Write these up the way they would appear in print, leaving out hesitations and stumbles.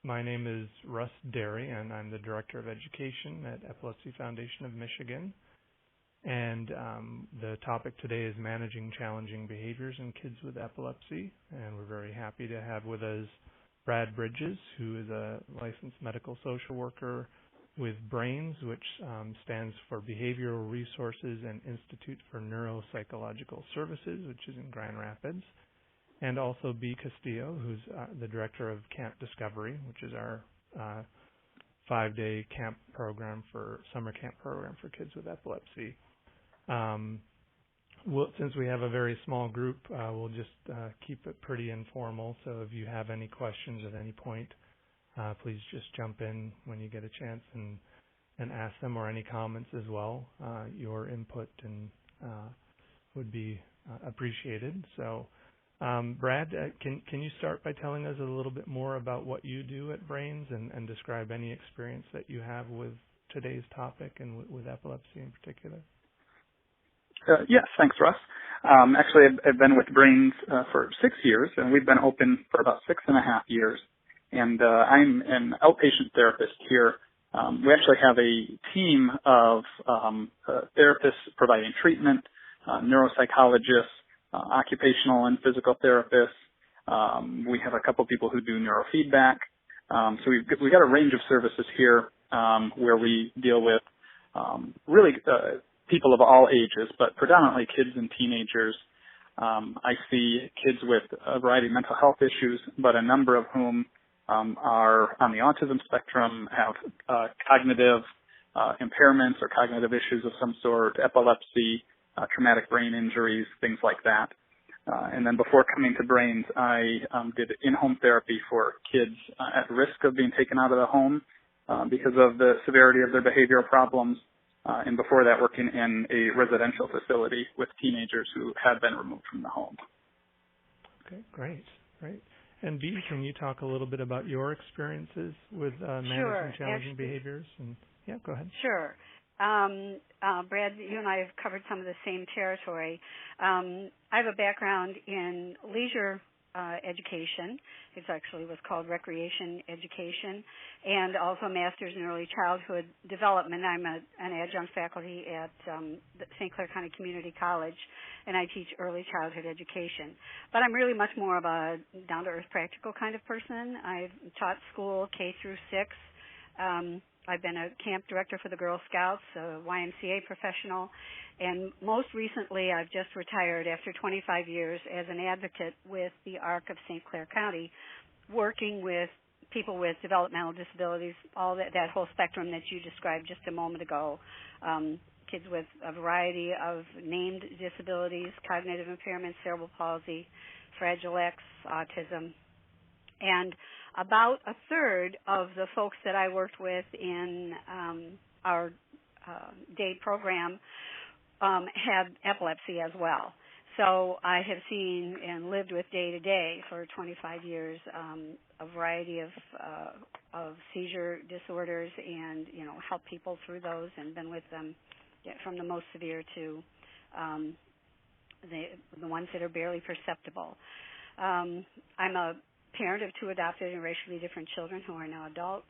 My name is Russ Derry, and I'm the Director of Education at Epilepsy Foundation of Michigan. And the topic today is managing challenging behaviors in kids with epilepsy. And we're very happy to have with us Brad Bridges, who is a licensed medical social worker with BRAINS, which stands for Behavioral Resources and Institute for Neuropsychological Services, which is in Grand Rapids. And also B. Castillo, who's the Director of Camp Discovery, which is our 5-day camp program summer camp program for kids with epilepsy. Since we have a very small group, we'll just keep it pretty informal. So if you have any questions at any point, please just jump in when you get a chance and ask them, or any comments as well. Your input would be appreciated. So, Brad, can you start by telling us a little bit more about what you do at BRAINS and describe any experience that you have with today's topic and with epilepsy in particular? Yes, thanks, Russ. Actually, I've been with BRAINS for 6 years, and we've been open for about 6.5 years. And I'm an outpatient therapist here. We actually have a team of therapists providing treatment, neuropsychologists, occupational and physical therapists. We have a couple people who do neurofeedback. So we've got a range of services here where we deal with really people of all ages, but predominantly kids and teenagers. I see kids with a variety of mental health issues, but a number of whom are on the autism spectrum, have cognitive impairments or cognitive issues of some sort, epilepsy, traumatic brain injuries, things like that. And then before coming to BRAINS, I did in-home therapy for kids at risk of being taken out of the home because of the severity of their behavioral problems. And before that, working in a residential facility with teenagers who had been removed from the home. Okay, great. And Bea, can you talk a little bit about your experiences with managing challenging behaviors? And yeah, go ahead. Sure. Brad, you and I have covered some of the same territory. I have a background in leisure education. It actually was called recreation education, and also a master's in early childhood development. I'm an adjunct faculty at St. Clair County Community College, and I teach early childhood education. But I'm really much more of a down-to-earth practical kind of person. I've taught school K through 6. I've been a camp director for the Girl Scouts, a YMCA professional, and most recently I've just retired after 25 years as an advocate with the ARC of St. Clair County, working with people with developmental disabilities, all that whole spectrum that you described just a moment ago, kids with a variety of named disabilities, cognitive impairments, cerebral palsy, Fragile X, autism. And about a third of the folks that I worked with in our day program had epilepsy as well. So I have seen and lived with day to day for 25 years a variety of seizure disorders, and helped people through those, and been with them from the most severe to the ones that are barely perceptible. I'm a parent of 2 adopted and racially different children who are now adults,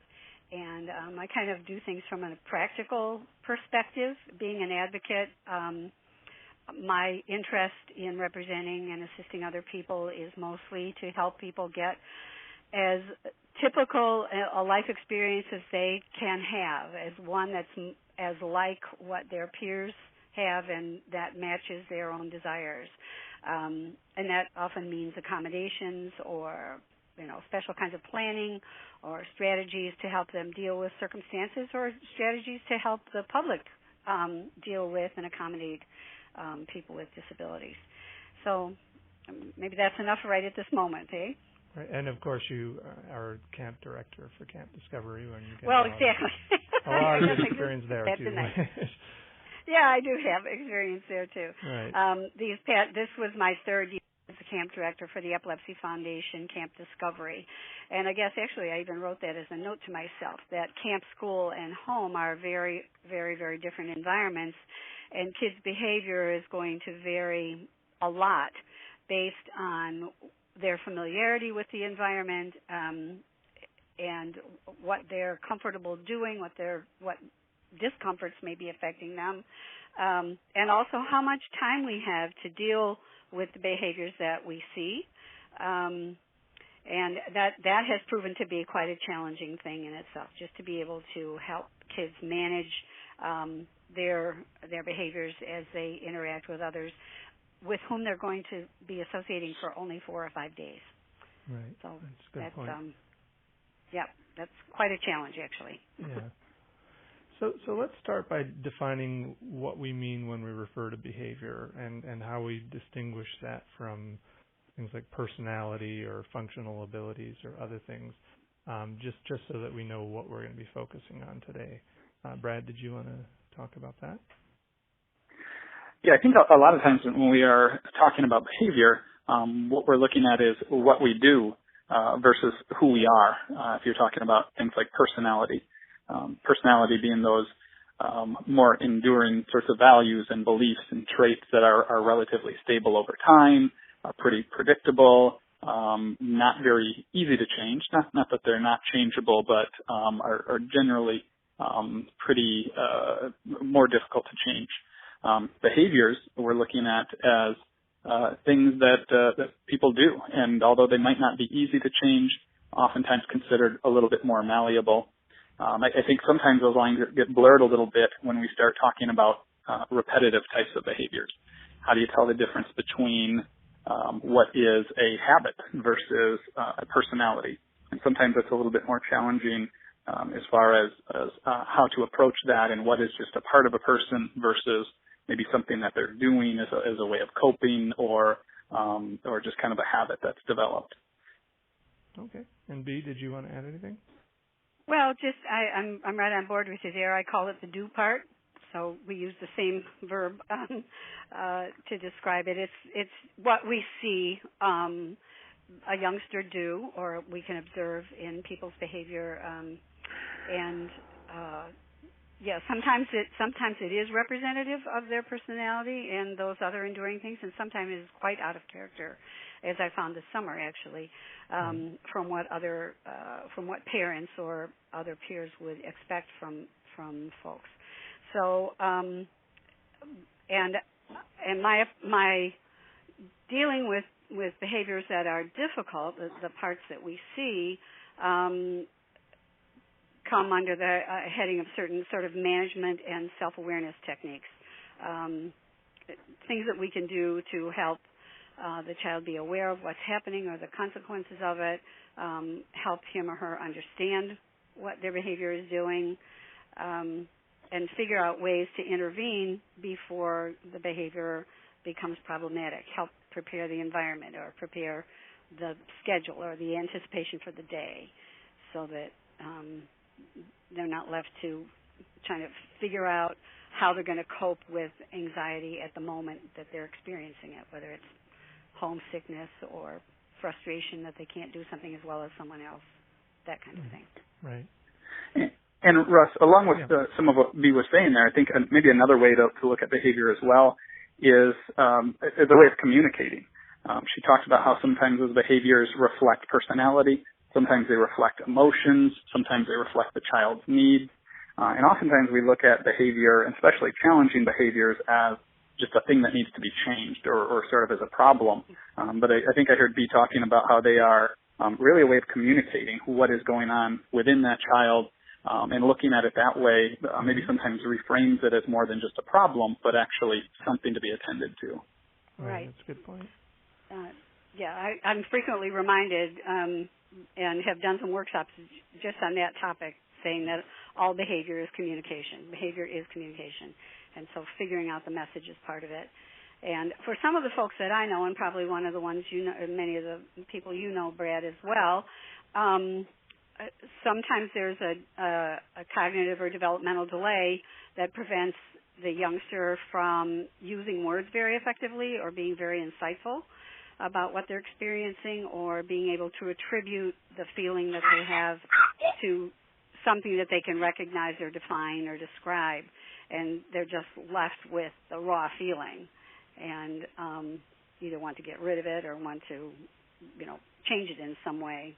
and I kind of do things from a practical perspective. Being an advocate, my interest in representing and assisting other people is mostly to help people get as typical a life experience as they can have, as one that's as like what their peers have and that matches their own desires. And that often means accommodations or special kinds of planning or strategies to help them deal with circumstances, or strategies to help the public deal with and accommodate people with disabilities. So maybe that's enough right at this moment, eh? Right. And of course, you are camp director for Camp Discovery. When you get exactly. A lot of experience there too. Yeah, I do have experience there too. Right. This was my 3rd year as the camp director for the Epilepsy Foundation, Camp Discovery. And I guess actually I even wrote that as a note to myself, that camp, school, and home are very, very, very different environments, and kids' behavior is going to vary a lot based on their familiarity with the environment and what they're comfortable doing, what discomforts may be affecting them, and also how much time we have to deal with the behaviors that we see. And that has proven to be quite a challenging thing in itself, just to be able to help kids manage their behaviors as they interact with others with whom they're going to be associating for only 4 or 5 days. Right. So that's a good point. That's quite a challenge, actually. Yeah. So let's start by defining what we mean when we refer to behavior and how we distinguish that from things like personality or functional abilities or other things, just so that we know what we're going to be focusing on today. Brad, did you want to talk about that? Yeah, I think a lot of times when we are talking about behavior, what we're looking at is what we do versus who we are. If you're talking about things like personality. Personality being those more enduring sorts of values and beliefs and traits that are relatively stable over time, are pretty predictable, not very easy to change. Not that they're not changeable, but are generally pretty more difficult to change. Behaviors we're looking at as things that people do, and although they might not be easy to change, oftentimes considered a little bit more malleable. I think sometimes those lines get blurred a little bit when we start talking about repetitive types of behaviors. How do you tell the difference between what is a habit versus a personality? And sometimes it's a little bit more challenging as far as how to approach that and what is just a part of a person versus maybe something that they're doing as a way of coping or just kind of a habit that's developed. Okay. And B, did you want to add anything? Well, I'm right on board with you there. I call it the do part. So we use the same verb to describe it. It's what we see a youngster do, or we can observe in people's behavior, sometimes it is representative of their personality and those other enduring things, and sometimes it is quite out of character, as I found this summer actually, from what parents or other peers would expect from folks. So, and my dealing with behaviors that are difficult, the parts that we see, come under the heading of certain sort of management and self-awareness techniques, things that we can do to help the child be aware of what's happening or the consequences of it, help him or her understand what their behavior is doing, and figure out ways to intervene before the behavior becomes problematic, help prepare the environment or prepare the schedule or the anticipation for the day so that they're not left to trying to figure out how they're going to cope with anxiety at the moment that they're experiencing it, whether it's homesickness or frustration that they can't do something as well as someone else, that kind of thing. Right. And Russ, along with some of what Bea was saying there, I think maybe another way to look at behavior as well is the way of communicating. She talked about how sometimes those behaviors reflect personality, sometimes they reflect emotions, sometimes they reflect the child's needs, and oftentimes we look at behavior, and especially challenging behaviors, as just a thing that needs to be changed or sort of as a problem. But I think I heard Bea talking about how they are really a way of communicating what is going on within that child, and looking at it that way maybe sometimes reframes it as more than just a problem, but actually something to be attended to. Right. That's a good point. I'm frequently reminded and have done some workshops just on that topic, saying that all behavior is communication. Behavior is communication. And so figuring out the message is part of it. And for some of the folks that I know, and probably one of the ones you know, many of the people you know, Brad, as well, sometimes there's a cognitive or developmental delay that prevents the youngster from using words very effectively or being very insightful about what they're experiencing or being able to attribute the feeling that they have to something that they can recognize or define or describe. And they're just left with the raw feeling and either want to get rid of it or want to, change it in some way.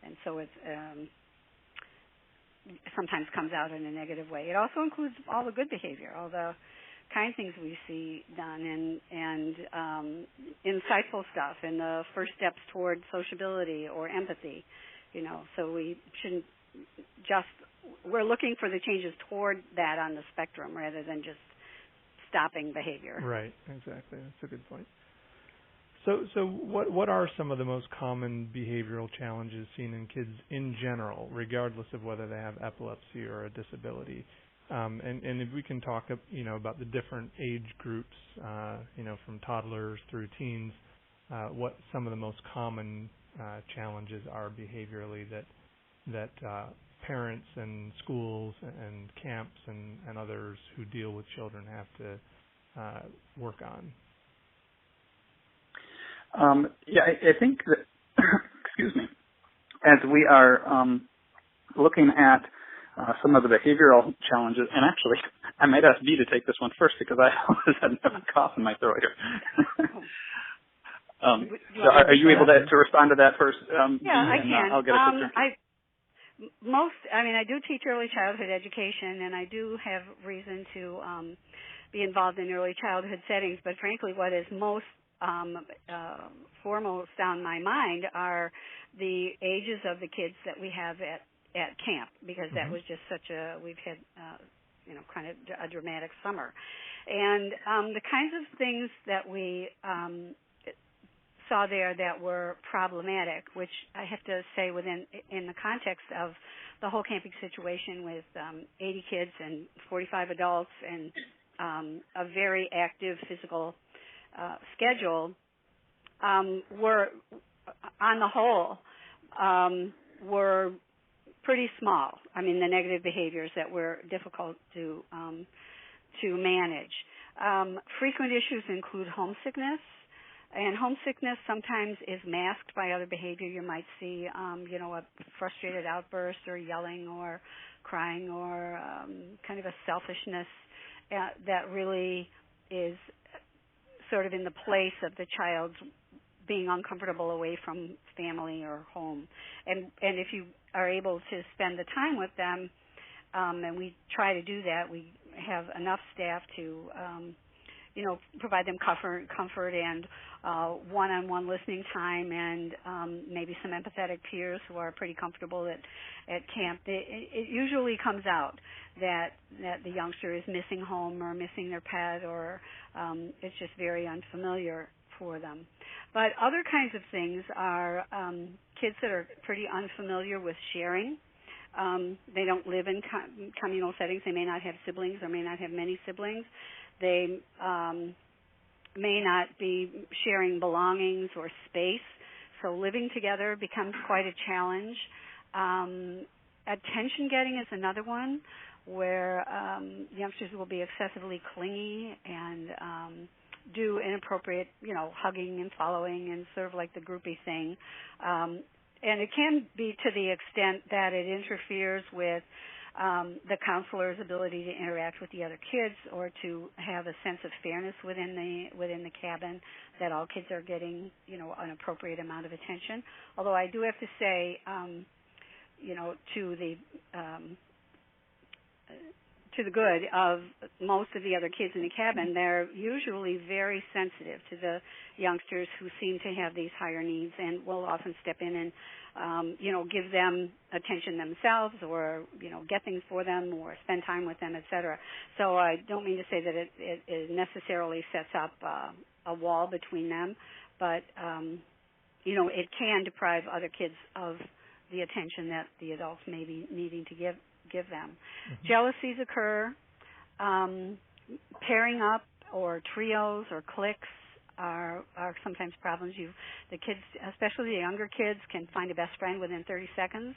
And so it's sometimes comes out in a negative way. It also includes all the good behavior, all the kind things we see done, and insightful stuff, and the first steps toward sociability or empathy. So we shouldn't we're looking for the changes toward that on the spectrum rather than just stopping behavior. Right, exactly. That's a good point. So what are some of the most common behavioral challenges seen in kids in general, regardless of whether they have epilepsy or a disability? And if we can talk, about the different age groups, from toddlers through teens, what some of the most common challenges are behaviorally that parents and schools and camps and others who deal with children have to work on. I think that, excuse me, as we are looking at some of the behavioral challenges, and actually, I might ask Bea to take this one first because I always had a cough in my throat here. So are you able to respond to that first? Yeah, I can. I'll get a picture. I do teach early childhood education, and I do have reason to be involved in early childhood settings, but frankly, what is most foremost on my mind are the ages of the kids that we have at camp, because that was just we've had kind of a dramatic summer, and the kinds of things that we saw there that were problematic, which I have to say in the context of the whole camping situation with 80 kids and 45 adults and a very active physical schedule, were on the whole were pretty small. I mean, the negative behaviors that were difficult to manage. Frequent issues include homesickness, and homesickness sometimes is masked by other behavior. You might see, a frustrated outburst or yelling or crying or kind of a selfishness that really is sort of in the place of the child's being uncomfortable away from family or home. And if you are able to spend the time with them, and we try to do that, we have enough staff to, provide them comfort and one-on-one listening time and maybe some empathetic peers who are pretty comfortable at camp. It usually comes out that the youngster is missing home or missing their pet, or it's just very unfamiliar for them. But other kinds of things are kids that are pretty unfamiliar with sharing. They don't live in communal settings. They may not have siblings or may not have many siblings. They may not be sharing belongings or space. So living together becomes quite a challenge. Attention getting is another one where youngsters will be excessively clingy and do inappropriate, hugging and following and sort of like the groupie thing. And it can be to the extent that it interferes with the counselor's ability to interact with the other kids or to have a sense of fairness within the cabin, that all kids are getting, an appropriate amount of attention. Although I do have to say, to the good of most of the other kids in the cabin, they're usually very sensitive to the youngsters who seem to have these higher needs, and will often step in and give them attention themselves, or get things for them, or spend time with them, etc. So I don't mean to say that it necessarily sets up a wall between them, but it can deprive other kids of the attention that the adults may be needing to give them. Mm-hmm. Jealousies occur. Pairing up or trios or cliques are sometimes problems. The kids, especially the younger kids, can find a best friend within 30 seconds,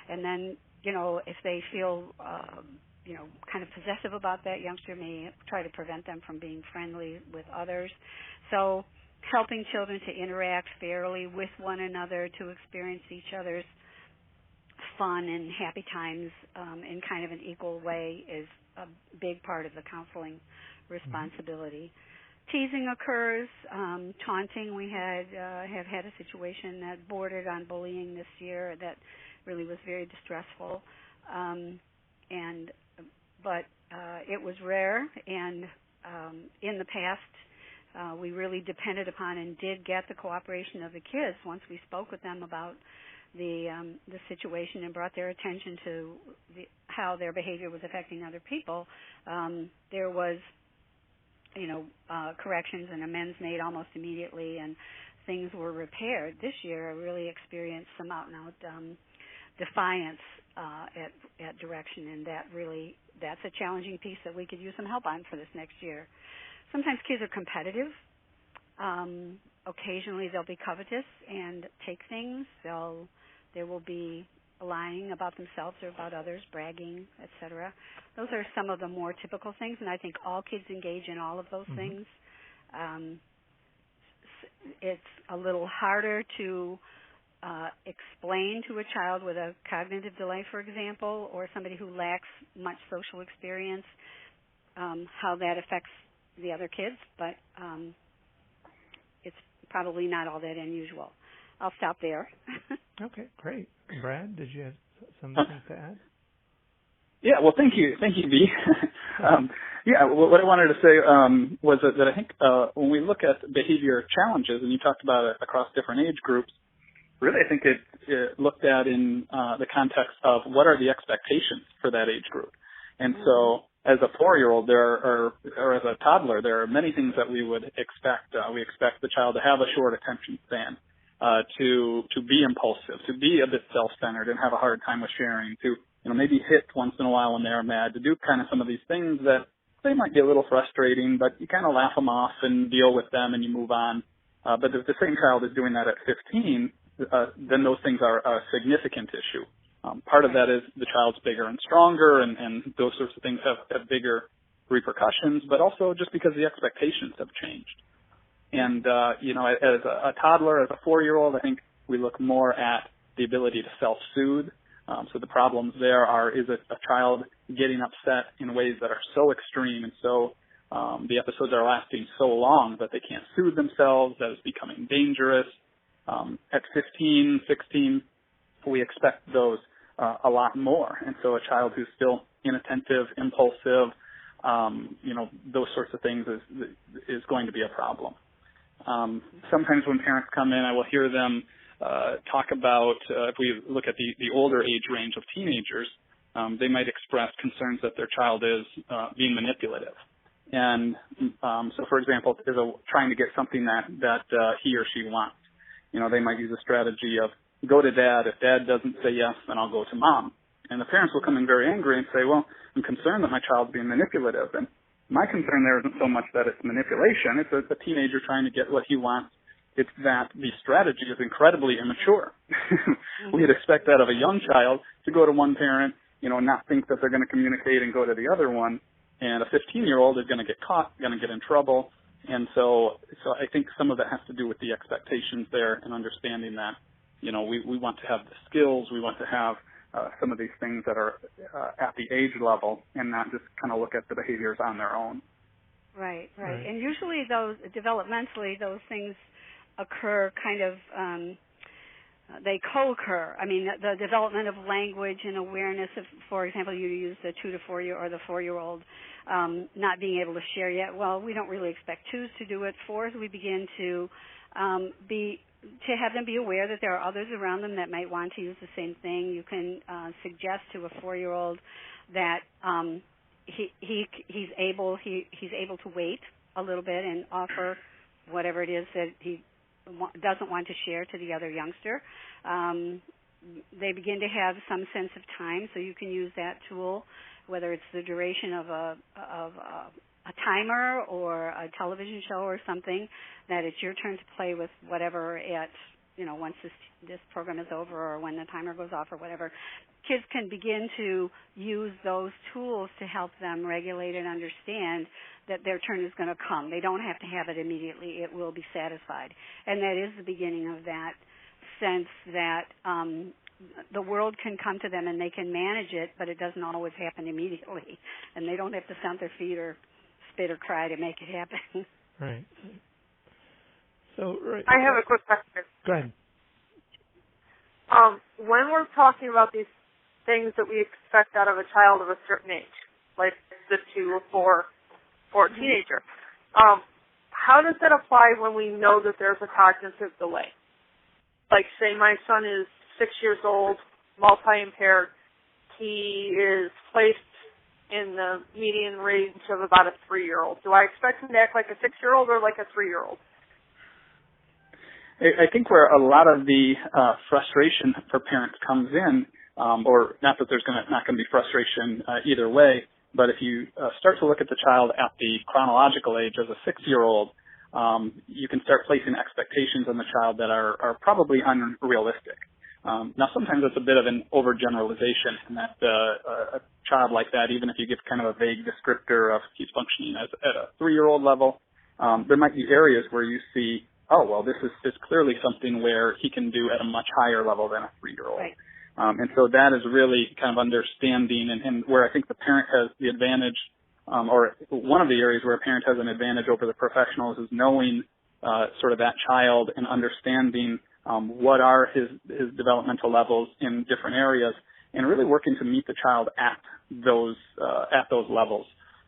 and then if they feel kind of possessive about that, youngster may try to prevent them from being friendly with others. So helping children to interact fairly with one another, to experience each other's fun and happy times in kind of an equal way is a big part of the counseling responsibility. Teasing occurs, taunting. We have had a situation that bordered on bullying this year that really was very distressful. But it was rare, and in the past, we really depended upon and did get the cooperation of the kids once we spoke with them about the situation and brought their attention to how their behavior was affecting other people. There was, corrections and amends made almost immediately, and things were repaired. This year, I really experienced some out-and-out defiance at direction, and that's a challenging piece that we could use some help on for this next year. Sometimes kids are competitive. Occasionally they'll be covetous and take things. There will be lying about themselves or about others, bragging, etc. Those are some of the more typical things, and I think all kids engage in all of those things. It's a little harder to explain to a child with a cognitive delay, for example, or somebody who lacks much social experience, how that affects the other kids, but it's probably not all that unusual. I'll stop there. Okay, great. Brad, did you have something to add? Yeah, well, thank you, Bea. What I wanted to say was that I think when we look at behavior challenges, and you talked about it across different age groups, really I think it looked at in the context of what are the expectations for that age group. And so as a 4-year-old or as a toddler, there are many things that we would expect. We expect the child to have a short attention span, to be impulsive, to be a bit self-centered and have a hard time with sharing, to maybe hit once in a while when they're mad, to do kind of some of these things that they might be a little frustrating, but you kind of laugh them off and deal with them and you move on. But if the same child is doing that at 15, then those things are a significant issue. Part of that is the child's bigger and stronger, and those sorts of things have bigger repercussions, but also just because the expectations have changed. And, as a toddler, as a 4-year-old, I think we look more at the ability to self-soothe. So the problems there is a child getting upset in ways that are so extreme and so the episodes are lasting so long that they can't soothe themselves, that it's becoming dangerous. At 15, 16, we expect those a lot more. And so a child who's still inattentive, impulsive, those sorts of things is going to be a problem. Sometimes when parents come in, I will hear them talk about, if we look at the older age range of teenagers, they might express concerns that their child is being manipulative. And so, for example, is trying to get something that he or she wants. They might use a strategy of go to dad. If dad doesn't say yes, then I'll go to mom. And the parents will come in very angry and say, well, I'm concerned that my child's being manipulative. And my concern there isn't so much that it's manipulation. It's a teenager trying to get what he wants. It's that the strategy is incredibly immature. We'd expect that of a young child to go to one parent, not think that they're going to communicate and go to the other one. And a 15-year-old is going to get caught, going to get in trouble. And so I think some of that has to do with the expectations there and understanding that, we want to have the skills, we want to have some of these things that are at the age level and not just kind of look at the behaviors on their own. Right. And usually developmentally, those things occur kind of, they co-occur. I mean, the development of language and awareness of, for example, you use the 2 to 4 year or the 4-year-old not being able to share yet. Well, we don't really expect 2s to do it. 4s, we begin to have them be aware that there are others around them that might want to use the same thing. You can suggest to a 4-year-old that he's able to wait a little bit and offer whatever it is that he doesn't want to share to the other youngster. They begin to have some sense of time, so you can use that tool, whether it's the duration of a timer or a television show or something, that it's your turn to play with whatever once this program is over or when the timer goes off or whatever. Kids can begin to use those tools to help them regulate and understand that their turn is going to come. They don't have to have it immediately. It will be satisfied. And that is the beginning of that sense that the world can come to them and they can manage it, but it doesn't always happen immediately. And they don't have to stomp their feet or spit or cry to make it happen. Right. So, I have a quick question. Go ahead. When we're talking about these things that we expect out of a child of a certain age, like the 2 or 4 or a teenager. How does that apply when we know that there's a cognitive delay? Like, say my son is 6 years old, multi-impaired. He is placed in the median range of about a 3-year-old. Do I expect him to act like a 6-year-old or like a 3-year-old? I think where a lot of the frustration for parents comes in, or not that there's not going to be frustration either way, but if you start to look at the child at the chronological age as a 6-year-old, you can start placing expectations on the child that are probably unrealistic. Now, sometimes it's a bit of an overgeneralization, and that a child like that, even if you give kind of a vague descriptor of he's functioning at a 3-year-old level, there might be areas where you see, oh, well, this is clearly something where he can do at a much higher level than a 3-year-old. Right. And so that is really kind of understanding, and where I think the parent has the advantage, or one of the areas where a parent has an advantage over the professionals is knowing sort of that child and understanding what are his developmental levels in different areas, and really working to meet the child at those levels,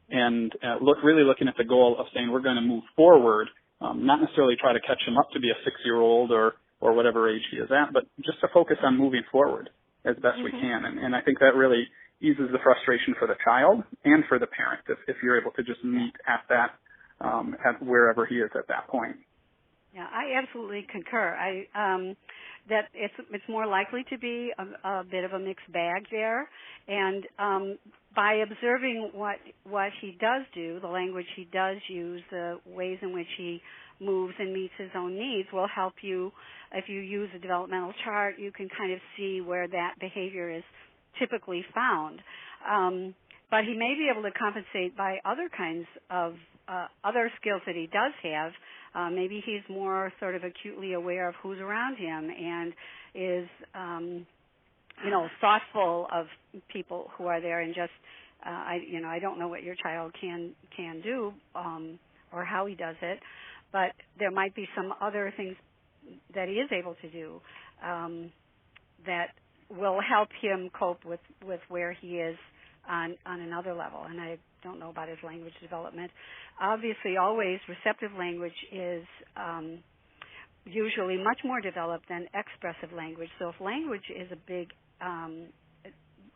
and really looking at the goal of saying we're going to move forward, not necessarily try to catch him up to be a 6-year-old or whatever age he is at, but just to focus on moving forward as best we can. And I think that really eases the frustration for the child and for the parent if you're able to just meet at that, at wherever he is at that point. Yeah, I absolutely concur. That it's more likely to be a bit of a mixed bag there, and by observing what he does do, the language he does use, the ways in which he moves and meets his own needs will help you. If you use a developmental chart, you can kind of see where that behavior is typically found. But he may be able to compensate by other kinds of other skills that he does have. Maybe he's more sort of acutely aware of who's around him and is, thoughtful of people who are there, and just, I don't know what your child can do or how he does it, but there might be some other things that he is able to do that will help him cope with where he is on another level. And I don't know about his language development. Obviously, always receptive language is usually much more developed than expressive language. So if language is a big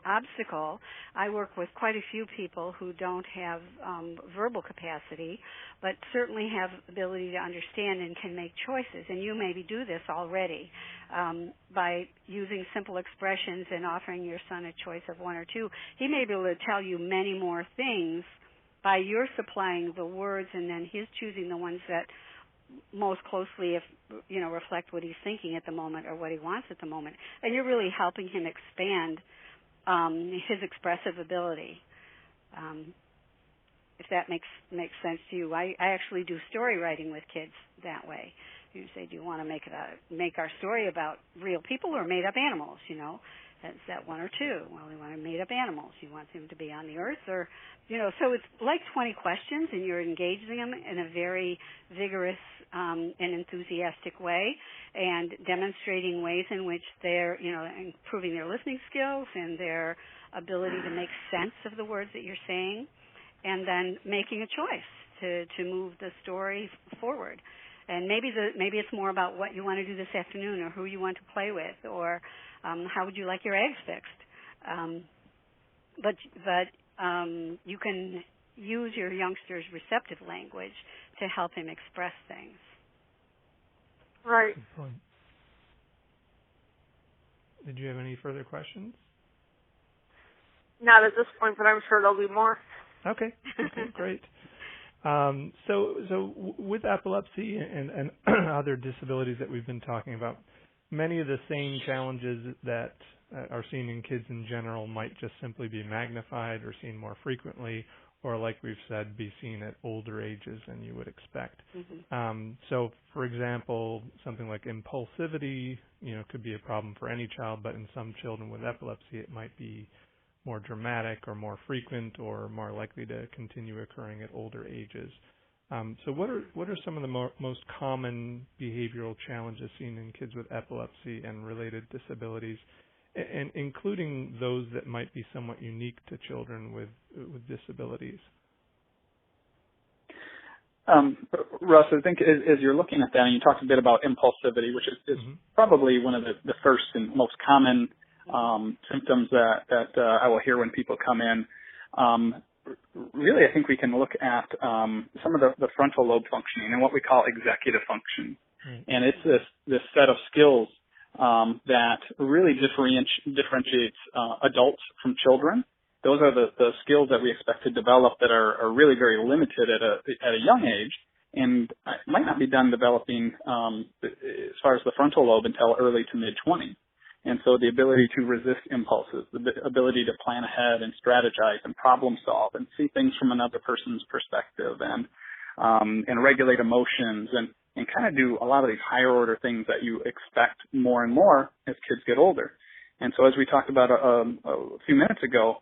obstacle, I work with quite a few people who don't have verbal capacity, but certainly have ability to understand and can make choices. And you maybe do this already by using simple expressions and offering your son a choice of one or two. He may be able to tell you many more things by your supplying the words and then his choosing the ones that most closely reflect what he's thinking at the moment or what he wants at the moment. And you're really helping him expand his expressive ability. If that makes sense to you. I actually do story writing with kids that way. You say, do you want to make our story about real people or made up animals? Is that one or two? Well, we want made up animals. You want them to be on the earth, or so it's like 20 questions, and you're engaging them in a very vigorous and enthusiastic way, and demonstrating ways in which they're improving their listening skills and their ability to make sense of the words that you're saying, and then making a choice to move the story forward. And maybe it's more about what you want to do this afternoon, or who you want to play with, or how would you like your eggs fixed. But you can use your youngster's receptive language to help him express things. Right. Good point. Did you have any further questions? Not at this point, but I'm sure there'll be more. Okay, great. So with epilepsy and other disabilities that we've been talking about, many of the same challenges that are seen in kids in general might just simply be magnified or seen more frequently, or like we've said, be seen at older ages than you would expect. Mm-hmm. So, for example, something like impulsivity, could be a problem for any child, but in some children with epilepsy, it might be more dramatic or more frequent or more likely to continue occurring at older ages. So what are some of the most common behavioral challenges seen in kids with epilepsy and related disabilities? and including those that might be somewhat unique to children with disabilities. Russ, I think as you're looking at that, and you talked a bit about impulsivity, which is probably one of the first and most common symptoms that I will hear when people come in. Really, I think we can look at some of the frontal lobe functioning and what we call executive function. And it's this set of skills that really differentiates adults from children. Those are the skills that we expect to develop that are really very limited at a young age, and might not be done developing as far as the frontal lobe until early to mid-20s. And so the ability to resist impulses, the ability to plan ahead and strategize and problem solve and see things from another person's perspective and regulate emotions and kind of do a lot of these higher order things that you expect more and more as kids get older. And so as we talked about a few minutes ago,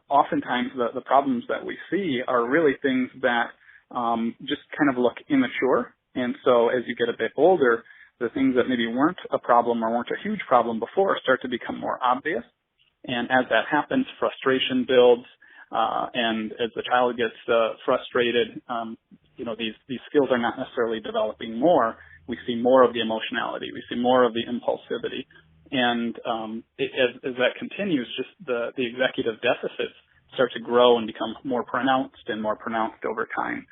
oftentimes the problems that we see are really things that just kind of look immature. And so as you get a bit older, the things that maybe weren't a problem or weren't a huge problem before start to become more obvious. And as that happens, frustration builds, and as the child gets frustrated, these skills are not necessarily developing more. We see more of the emotionality. We see more of the impulsivity. And as that continues, just the executive deficits start to grow and become more pronounced and more pronounced over time.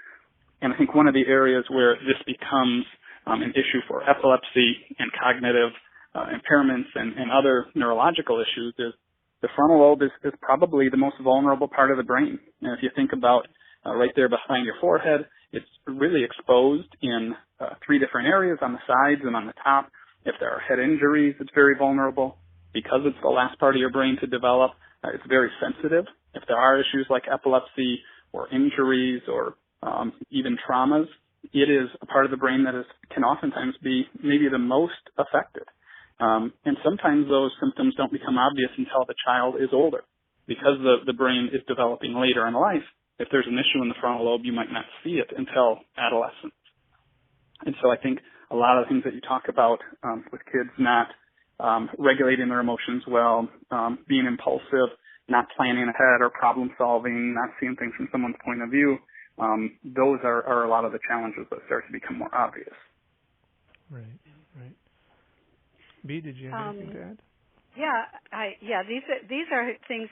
And I think one of the areas where this becomes an issue for epilepsy and cognitive impairments and other neurological issues is the frontal lobe is probably the most vulnerable part of the brain. And if you think about right there behind your forehead, it's really exposed in 3 different areas on the sides and on the top. If there are head injuries, it's very vulnerable. Because it's the last part of your brain to develop, it's very sensitive. If there are issues like epilepsy or injuries or even traumas, it is a part of the brain that can oftentimes be maybe the most affected. And sometimes those symptoms don't become obvious until the child is older. Because the brain is developing later in life, if there's an issue in the frontal lobe, you might not see it until adolescence. And so I think a lot of the things that you talk about with kids not regulating their emotions well, being impulsive, not planning ahead or problem solving, not seeing things from someone's point of view, those are a lot of the challenges that start to become more obvious. Right. Bea, did you have anything to add? These are things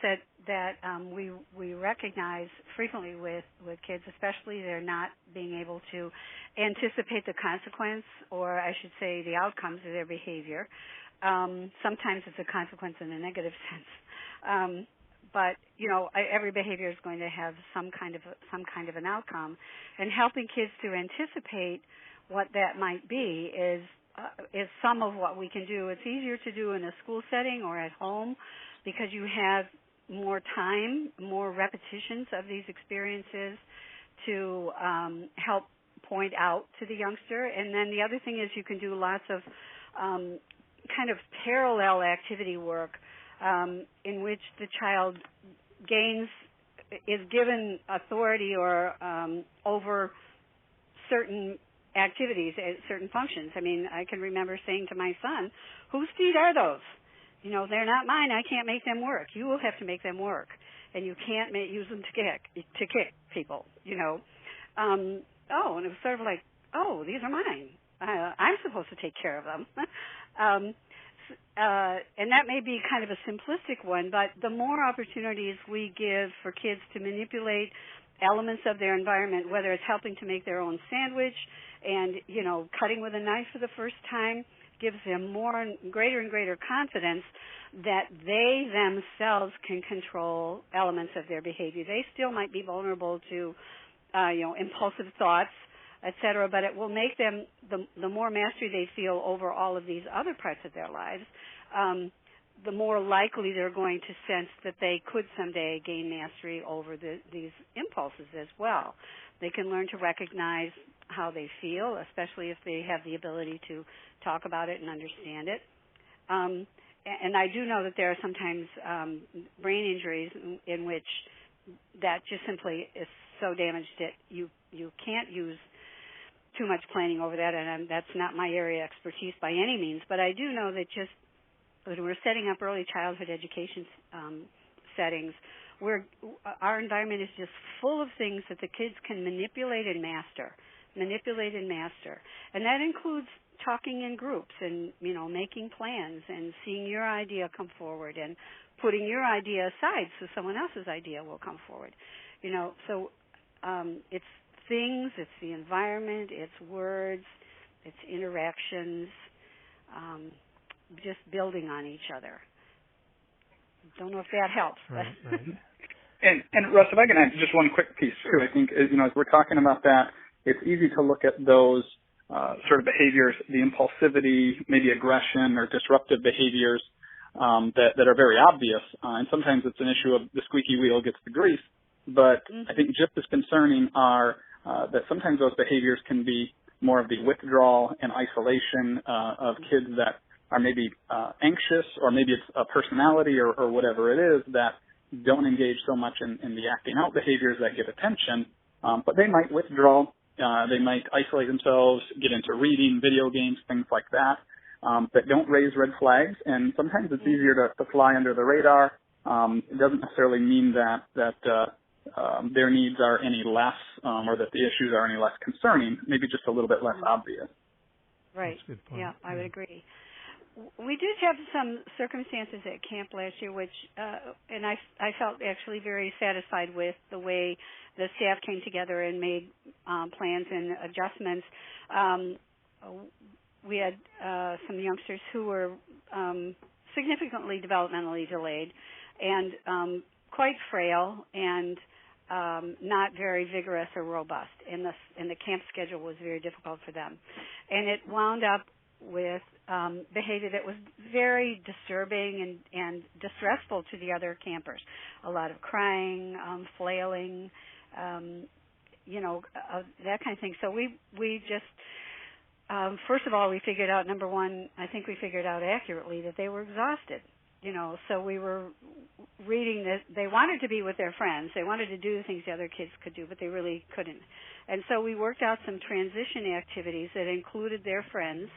that we recognize frequently with kids, especially they're not being able to anticipate the consequence, or I should say the outcomes of their behavior. Sometimes it's a consequence in a negative sense. But every behavior is going to have some kind of an outcome, and helping kids to anticipate what that might be is some of what we can do. It's easier to do in a school setting or at home because you have more time, more repetitions of these experiences to help point out to the youngster. And then the other thing is you can do lots of kind of parallel activity work in which the child is given authority or over certain activities, certain functions. I mean, I can remember saying to my son, "Whose feet are those? They're not mine. I can't make them work. You will have to make them work, and you can't use them to kick people." And it was sort of like, "Oh, these are mine. I'm supposed to take care of them." And that may be kind of a simplistic one, but the more opportunities we give for kids to manipulate elements of their environment, whether it's helping to make their own sandwich and, cutting with a knife for the first time, gives them greater and greater confidence that they themselves can control elements of their behavior. They still might be vulnerable to, impulsive thoughts, etc., but it will make them, the more mastery they feel over all of these other parts of their lives, the more likely they're going to sense that they could someday gain mastery over these impulses as well. They can learn to recognize how they feel, especially if they have the ability to talk about it and understand it. And I do know that there are sometimes brain injuries in which that just simply is so damaged that you can't use too much planning over that, and that's not my area of expertise by any means. But I do know that just when we're setting up early childhood education settings, where our environment is just full of things that the kids can manipulate and master, and that includes talking in groups and making plans and seeing your idea come forward and putting your idea aside so someone else's idea will come forward. So it's things, it's the environment, it's words, it's interactions, just building on each other. Don't know if that helps. Right. And Russ, if I can add just one quick piece too, I think as we're talking about that, it's easy to look at those sort of behaviors, the impulsivity, maybe aggression or disruptive behaviors that are very obvious. And sometimes it's an issue of the squeaky wheel gets the grease. But I think just as concerning are that sometimes those behaviors can be more of the withdrawal and isolation of kids that are maybe anxious, or maybe it's a personality or whatever it is that don't engage so much in the acting out behaviors that get attention, but they might withdraw. They might isolate themselves, get into reading, video games, things like that, that don't raise red flags. And sometimes it's easier to fly under the radar. It doesn't necessarily mean that their needs are any less, or that the issues are any less concerning, maybe just a little bit less obvious. Right. That's a good point. Yeah, I would agree. We did have some circumstances at camp last year, which, and I felt actually very satisfied with the way the staff came together and made plans and adjustments. We had some youngsters who were significantly developmentally delayed and quite frail and not very vigorous or robust, and the camp schedule was very difficult for them. And it wound up with behavior that was very disturbing and distressful to the other campers. A lot of crying, flailing, that kind of thing. So we just, first of all, we figured out, number one, I think we figured out accurately that they were exhausted. So we were reading that they wanted to be with their friends. They wanted to do the things the other kids could do, but they really couldn't. And so we worked out some transition activities that included their friends,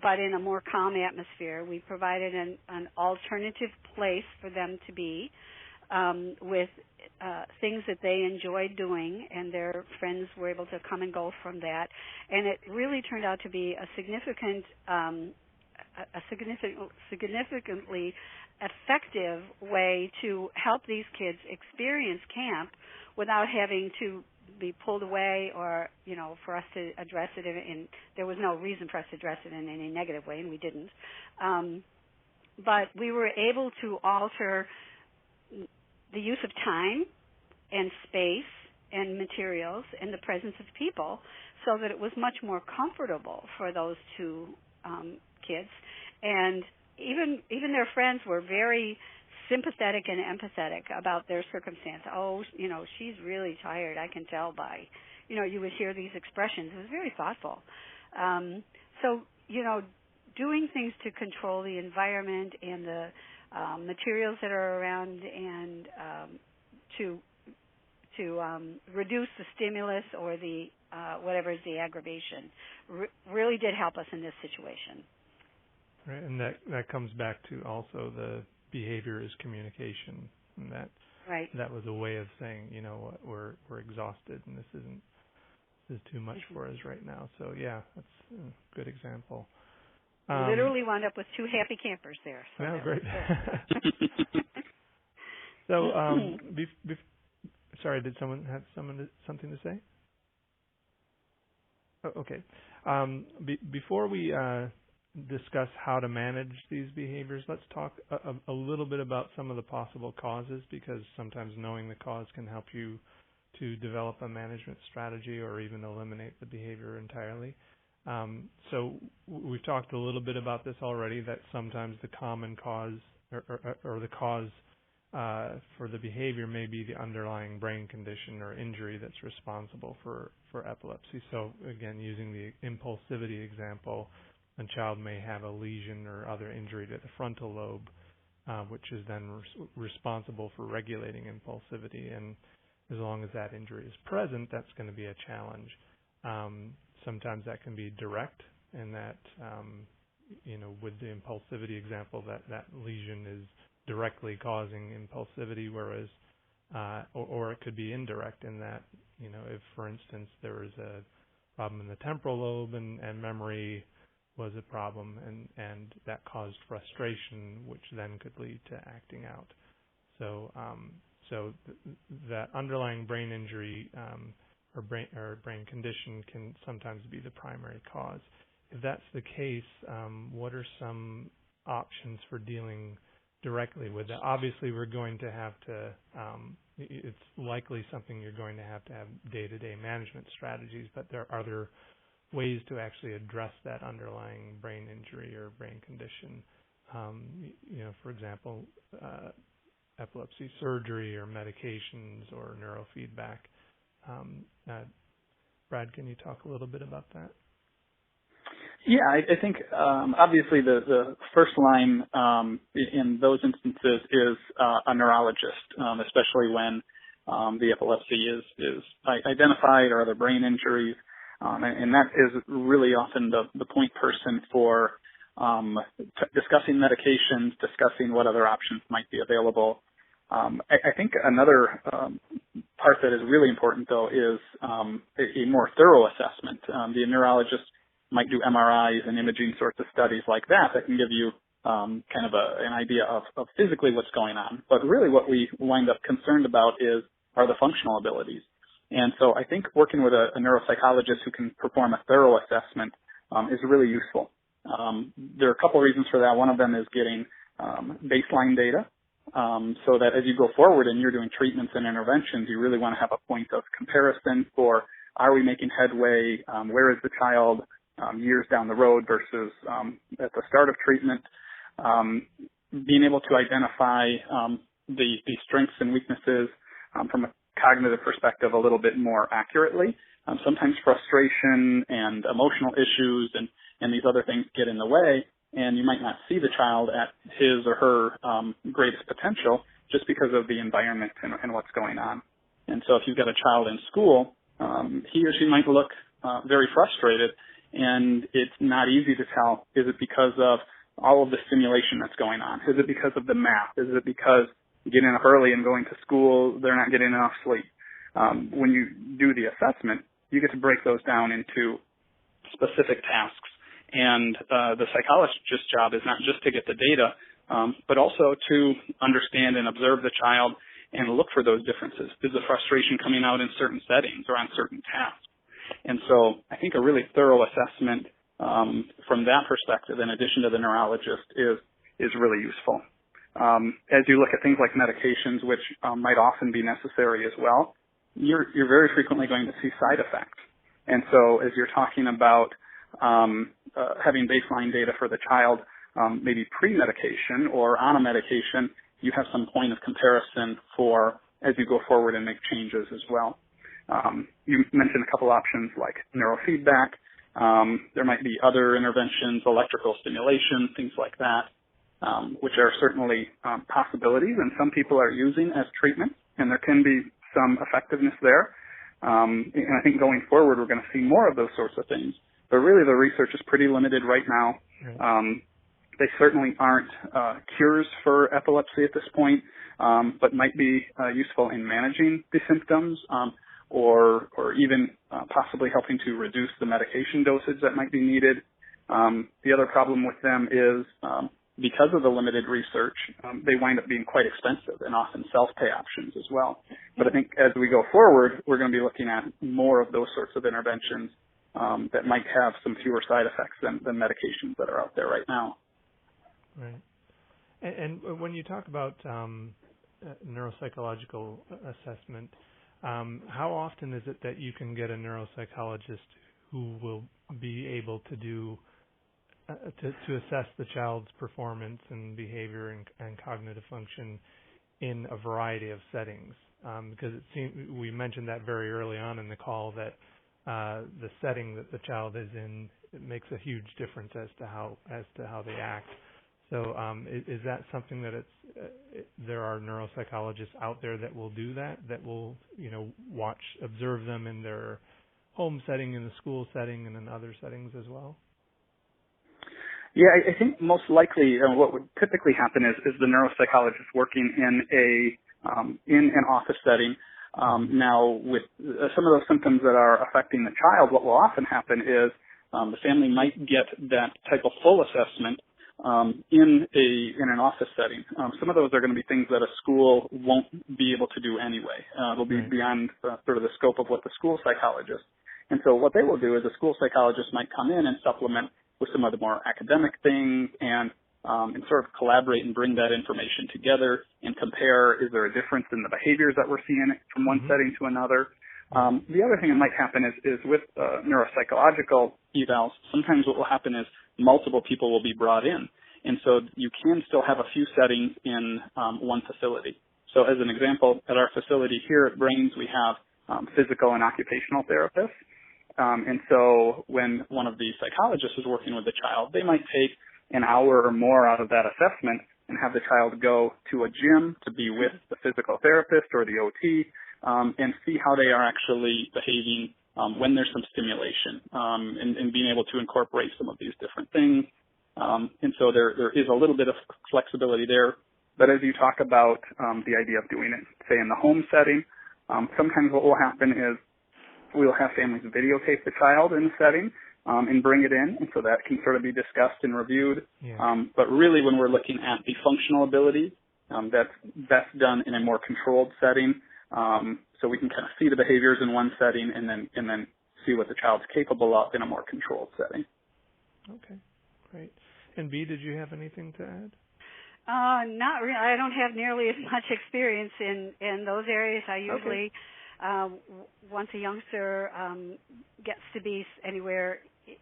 but in a more calm atmosphere. We provided an alternative place for them to be with things that they enjoyed doing, and their friends were able to come and go from that. And it really turned out to be a significantly effective way to help these kids experience camp without having to be pulled away or, for us to address it in there was no reason for us to address it in any negative way, and we didn't. But we were able to alter the use of time and space and materials and the presence of people so that it was much more comfortable for those two kids. And even their friends were very sympathetic and empathetic about their circumstance. Oh, she's really tired, I can tell by, you would hear these expressions. It was very thoughtful. So, doing things to control the environment and the materials that are around and to reduce the stimulus or the whatever is the aggravation really did help us in this situation. Right, and that comes back to also the behavior is communication, and that was a way of saying, we're exhausted and this is too much for us right now. So yeah, that's a good example. Literally wound up with two happy campers there. So yeah, great. So, sorry, did someone have something to say? Oh, okay. Before we discuss how to manage these behaviors, let's talk a little bit about some of the possible causes, because sometimes knowing the cause can help you to develop a management strategy or even eliminate the behavior entirely. So we've talked a little bit about this already, that sometimes the common cause or the cause for the behavior may be the underlying brain condition or injury that's responsible for epilepsy. So again, using the impulsivity example, a child may have a lesion or other injury to the frontal lobe, which is then responsible for regulating impulsivity. And as long as that injury is present, that's going to be a challenge. Sometimes that can be direct, in that with the impulsivity example, that lesion is directly causing impulsivity, whereas, or it could be indirect in that, if, for instance, there was a problem in the temporal lobe and memory was a problem, and that caused frustration, which then could lead to acting out. So, that underlying brain injury or brain condition can sometimes be the primary cause. If that's the case, what are some options for dealing directly with that? Obviously, we're going to have to. It's likely something you're going to have day-to-day management strategies, but are there ways to actually address that underlying brain injury or brain condition? For example, epilepsy surgery or medications or neurofeedback. Brad, can you talk a little bit about that? Yeah, I think obviously the first line in those instances is a neurologist, especially when the epilepsy is identified or other brain injuries, and that is really often the point person for discussing medications, discussing what other options might be available. I think another part that is really important, though, is a more thorough assessment. The neurologist might do MRIs and imaging sorts of studies like that can give you kind of an idea of physically what's going on. But really what we wind up concerned about are the functional abilities. And so I think working with a neuropsychologist who can perform a thorough assessment is really useful. There are a couple of reasons for that. One of them is getting baseline data so that as you go forward and you're doing treatments and interventions, you really want to have a point of comparison for, are we making headway? Where is the child years down the road versus at the start of treatment? Being able to identify the strengths and weaknesses from a cognitive perspective a little bit more accurately. Sometimes frustration and emotional issues and these other things get in the way, and you might not see the child at his or her greatest potential just because of the environment and what's going on. And so if you've got a child in school, he or she might look very frustrated, and it's not easy to tell, is it because of all of the stimulation that's going on? Is it because of the math? Is it because getting up early and going to school, they're not getting enough sleep? When you do the assessment, you get to break those down into specific tasks. And the psychologist's job is not just to get the data, but also to understand and observe the child and look for those differences. Is the frustration coming out in certain settings or on certain tasks? And so I think a really thorough assessment from that perspective, in addition to the neurologist, is really useful. As you look at things like medications, which might often be necessary as well, you're very frequently going to see side effects. And so as you're talking about having baseline data for the child, maybe pre-medication or on a medication, you have some point of comparison for as you go forward and make changes as well. You mentioned a couple options like neurofeedback. There might be other interventions, electrical stimulation, things like that, which are certainly possibilities, and some people are using as treatment, and there can be some effectiveness there. And I think going forward, we're going to see more of those sorts of things. But really, the research is pretty limited right now. Right. They certainly aren't cures for epilepsy at this point, but might be useful in managing the symptoms or even possibly helping to reduce the medication dosage that might be needed. The other problem with them is because of the limited research, they wind up being quite expensive and often self-pay options as well. But I think as we go forward, we're going to be looking at more of those sorts of interventions that might have some fewer side effects than medications that are out there right now. Right. And when you talk about neuropsychological assessment, how often is it that you can get a neuropsychologist who will be able to do to assess the child's performance and behavior and cognitive function in a variety of settings? Because it seems, we mentioned that very early on in the call that the setting that the child is in, it makes a huge difference as to how they act. So is that something that there are neuropsychologists out there that will do that will observe them in their home setting, in the school setting, and in other settings as well? Yeah, I think most likely what would typically happen is the neuropsychologist working in an office setting. Now, with some of those symptoms that are affecting the child, what will often happen is the family might get that type of full assessment in an office setting. Some of those are going to be things that a school won't be able to do anyway. It'll be beyond sort of the scope of what the school psychologist. And so what they will do is a school psychologist might come in and supplement with some of the more academic things and sort of collaborate and bring that information together and compare, is there a difference in the behaviors that we're seeing from one setting to another? The other thing that might happen is with neuropsychological evals, sometimes what will happen is multiple people will be brought in. And so you can still have a few settings in one facility. So as an example, at our facility here at Brains, we have physical and occupational therapists. And so when one of the psychologists is working with the child, they might take an hour or more out of that assessment and have the child go to a gym to be with the physical therapist or the OT and see how they are actually behaving when there's some stimulation and being able to incorporate some of these different things. And so there is a little bit of flexibility there. But as you talk about the idea of doing it, say, in the home setting, sometimes what will happen is we'll have families videotape the child in the setting and bring it in, and so that can sort of be discussed and reviewed. Yeah. But really when we're looking at the functional ability, that's best done in a more controlled setting, so we can kind of see the behaviors in one setting and then see what the child's capable of in a more controlled setting. Okay, great. And B, did you have anything to add? Not really. I don't have nearly as much experience in those areas. I usually, once a youngster gets to be anywhere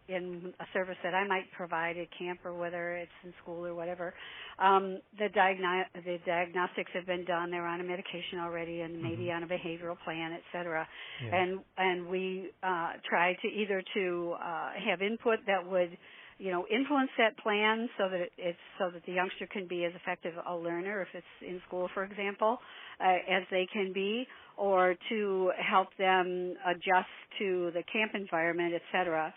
in a service that I might provide at camp or whether it's in school or whatever, the diagnostics have been done. They're on a medication already and maybe on a behavioral plan, et cetera. Yeah. And we try to either to have input that would influence that plan so that the youngster can be as effective a learner if it's in school, for example, as they can be, or to help them adjust to the camp environment, et cetera.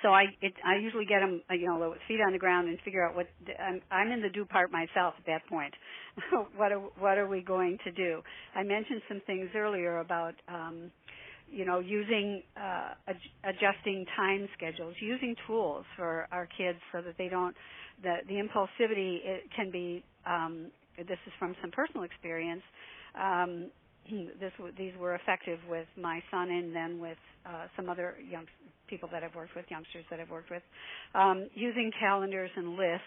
So I usually get them, with feet on the ground and figure out what I'm in the do part myself at that point. What are we going to do? I mentioned some things earlier about using adjusting time schedules, using tools for our kids so that they don't the impulsivity it can be. This is from some personal experience. These were effective with my son and then with some other young people that I've worked with, youngsters that I've worked with, using calendars and lists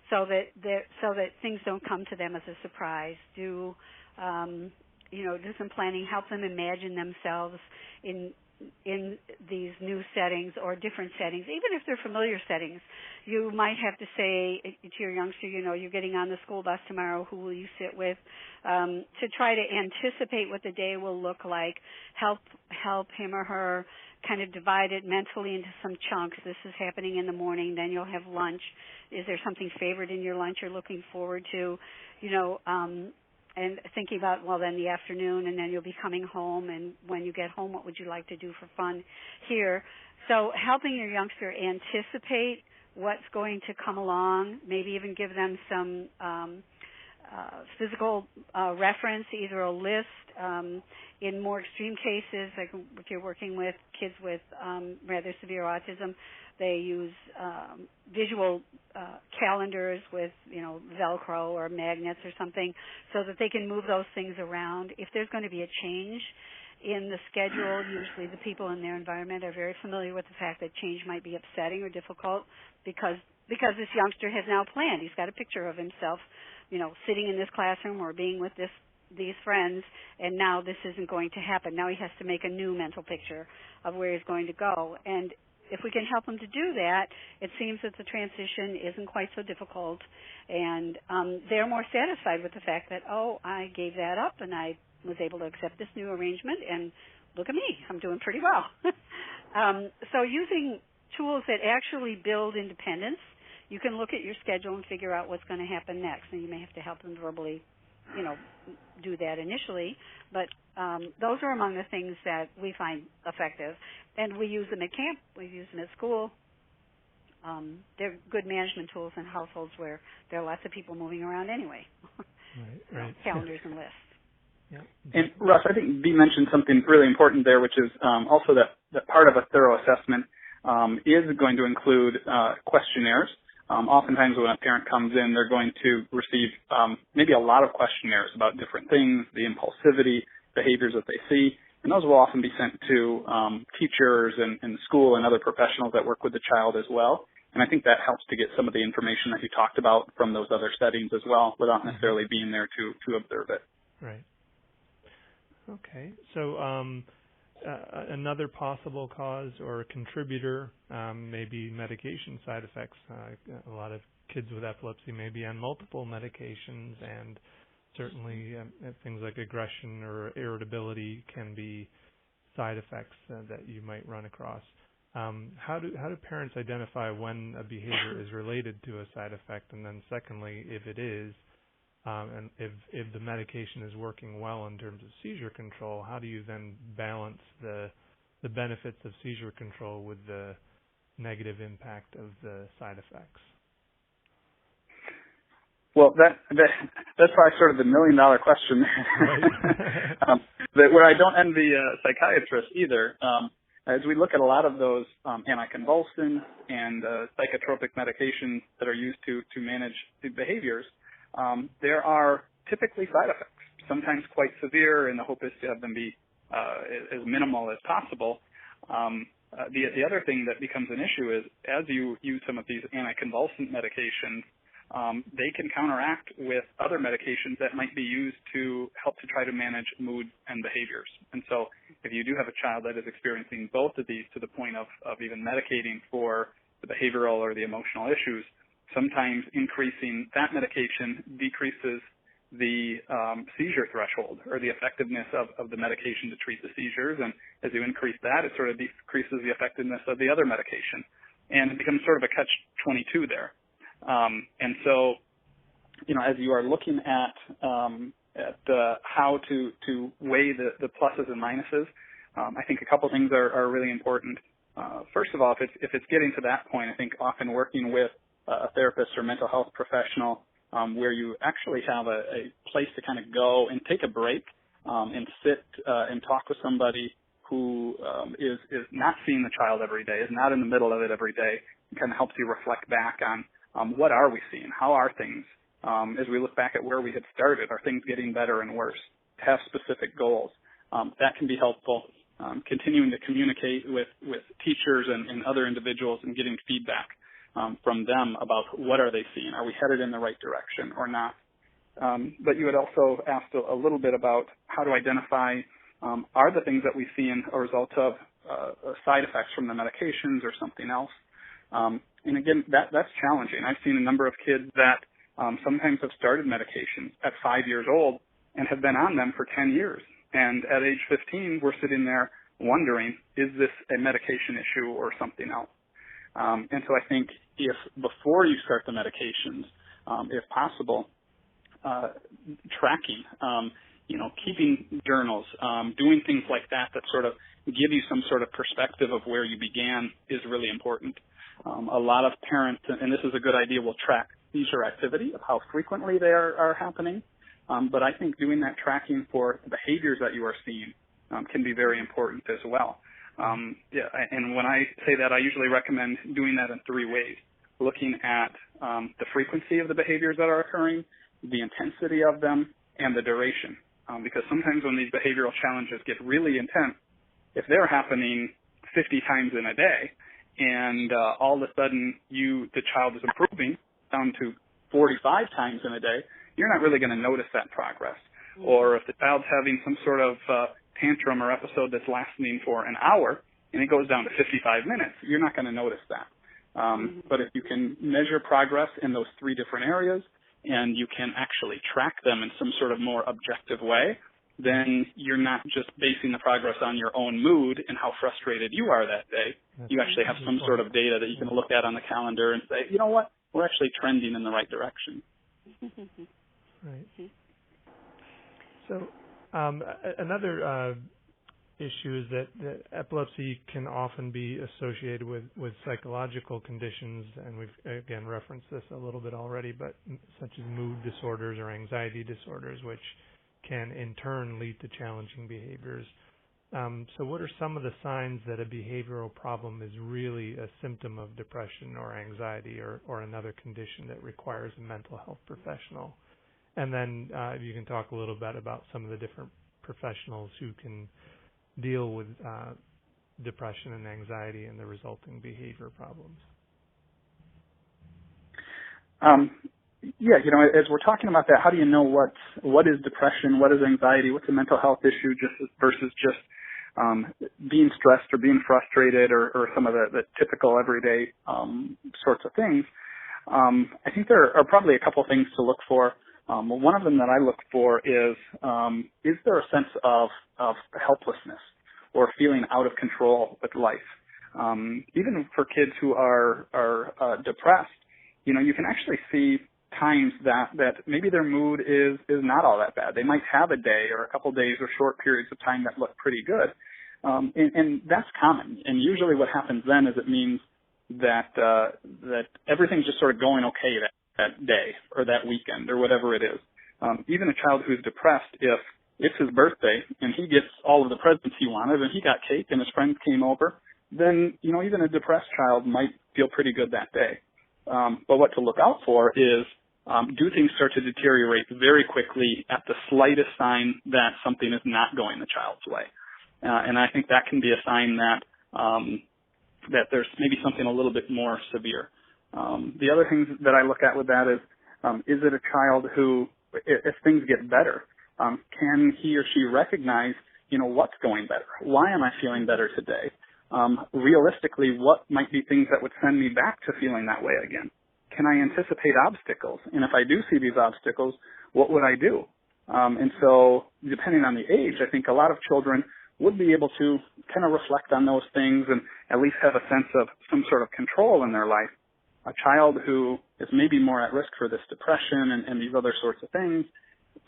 so that things don't come to them as a surprise. Do some planning, help them imagine themselves in these new settings or different settings, even if they're familiar settings. You might have to say to your youngster, you're getting on the school bus tomorrow, who will you sit with? To try to anticipate what the day will look like, help him or her kind of divide it mentally into some chunks. This is happening in the morning, then you'll have lunch. Is there something favored in your lunch you're looking forward to? And thinking about, then the afternoon, and then you'll be coming home, and when you get home, what would you like to do for fun here? So helping your youngster anticipate what's going to come along, maybe even give them some physical reference, either a list. In more extreme cases, like if you're working with kids with rather severe autism, they use visual calendars with, Velcro or magnets or something so that they can move those things around. If there's going to be a change in the schedule, usually the people in their environment are very familiar with the fact that change might be upsetting or difficult because this youngster has now planned. He's got a picture of himself, sitting in this classroom or being with these friends, and now this isn't going to happen. Now he has to make a new mental picture of where he's going to go. And if we can help them to do that, it seems that the transition isn't quite so difficult, and they're more satisfied with the fact that, I gave that up and I was able to accept this new arrangement, and look at me, I'm doing pretty well. So using tools that actually build independence, you can look at your schedule and figure out what's going to happen next, and you may have to help them verbally do that initially, but those are among the things that we find effective, and we use them at camp, we use them at school, they're good management tools in households where there are lots of people moving around anyway. Right. Calendars and lists. Yeah. And Russ, I think Dee mentioned something really important there, which is also that part of a thorough assessment is going to include questionnaires. Oftentimes when a parent comes in, they're going to receive maybe a lot of questionnaires about different things, the impulsivity, behaviors that they see, and those will often be sent to teachers and the school and other professionals that work with the child as well. And I think that helps to get some of the information that you talked about from those other settings as well without necessarily being there to observe it. Right. Okay. So another possible cause or contributor may be medication side effects. A lot of kids with epilepsy may be on multiple medications, and certainly things like aggression or irritability can be side effects that you might run across. How do parents identify when a behavior is related to a side effect, and then secondly, if it is, and if the medication is working well in terms of seizure control, how do you then balance the benefits of seizure control with the negative impact of the side effects? Well, that's probably sort of the million-dollar question, Right. where I don't envy psychiatrists either. As we look at a lot of those anticonvulsants and psychotropic medications that are used to manage the behaviors, there are typically side effects, sometimes quite severe, and the hope is to have them be as minimal as possible. The other thing that becomes an issue is as you use some of these anticonvulsant medications, they can counteract with other medications that might be used to help to try to manage mood and behaviors. And so if you do have a child that is experiencing both of these to the point of even medicating for the behavioral or the emotional issues, sometimes increasing that medication decreases the seizure threshold or the effectiveness of the medication to treat the seizures. And as you increase that, it sort of decreases the effectiveness of the other medication. And it becomes sort of a catch-22 there. And so, as you are looking at how to weigh the pluses and minuses, I think a couple things are really important. First of all, if it's getting to that point, I think often working with a therapist or mental health professional where you actually have a place to kind of go and take a break and sit and talk with somebody who is not seeing the child every day, is not in the middle of it every day, and kind of helps you reflect back on what are we seeing? How are things? As we look back at where we had started, are things getting better and worse? To have specific goals. That can be helpful. Continuing to communicate with teachers and other individuals and getting feedback from them about what are they seeing? Are we headed in the right direction or not? But you had also asked a little bit about how to identify are the things that we see in a result of side effects from the medications or something else. And again, that's challenging. I've seen a number of kids that sometimes have started medications at 5 years old and have been on them for 10 years. And at age 15, we're sitting there wondering, is this a medication issue or something else? And so I think if before you start the medications, if possible, tracking, keeping journals, doing things like that sort of give you some sort of perspective of where you began is really important. A lot of parents, and this is a good idea, will track seizure activity of how frequently they are happening. But I think doing that tracking for the behaviors that you are seeing can be very important as well. And when I say that, I usually recommend doing that in three ways. Looking at the frequency of the behaviors that are occurring, the intensity of them, and the duration. Because sometimes when these behavioral challenges get really intense, if they're happening 50 times in a day, and all of a sudden the child is improving down to 45 times in a day, you're not really going to notice that progress. Mm-hmm. Or if the child's having some sort of tantrum or episode that's lasting for an hour and it goes down to 55 minutes, you're not going to notice that. But if you can measure progress in those three different areas and you can actually track them in some sort of more objective way, then you're not just basing the progress on your own mood and how frustrated you are that day. You actually have some sort of data that you can look at on the calendar and say, you know what, we're actually trending in the right direction. Right. So another issue is that epilepsy can often be associated with psychological conditions, and we've again referenced this a little bit already, but such as mood disorders or anxiety disorders, which can in turn lead to challenging behaviors. So what are some of the signs that a behavioral problem is really a symptom of depression or anxiety or another condition that requires a mental health professional? And then if you can talk a little bit about some of the different professionals who can deal with depression and anxiety and the resulting behavior problems. Yeah, as we're talking about that, how do you know what is depression, what is anxiety, what's a mental health issue versus just being stressed or being frustrated or some of the typical everyday sorts of things? I think there are probably a couple things to look for. One of them that I look for is there a sense of helplessness or feeling out of control with life? Even for kids who are depressed, you can actually see times that maybe their mood is not all that bad. They might have a day or a couple days or short periods of time that look pretty good. And that's common. And usually what happens then is it means that everything's just sort of going okay that day or that weekend or whatever it is. Even a child who's depressed, if it's his birthday and he gets all of the presents he wanted and he got cake and his friends came over, then, even a depressed child might feel pretty good that day. But what to look out for is do things start to deteriorate very quickly at the slightest sign that something is not going the child's way. And I think that can be a sign that there's maybe something a little bit more severe. The other things that I look at with that is it a child who, if things get better, can he or she recognize, what's going better? Why am I feeling better today? Realistically, what might be things that would send me back to feeling that way again? Can I anticipate obstacles? And if I do see these obstacles, what would I do? And so depending on the age, I think a lot of children would be able to kind of reflect on those things and at least have a sense of some sort of control in their life. A child who is maybe more at risk for this depression and these other sorts of things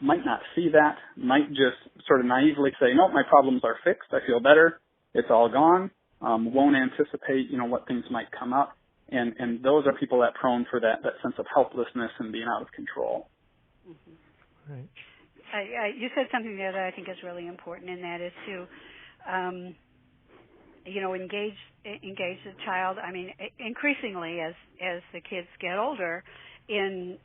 might not see that, might just sort of naively say, no, my problems are fixed, I feel better, it's all gone, won't anticipate, what things might come up. And those are people that are prone for that sense of helplessness and being out of control. Mm-hmm. Right. You said something there that I think is really important, and that is to, engage the child. I mean, increasingly as the kids get older, in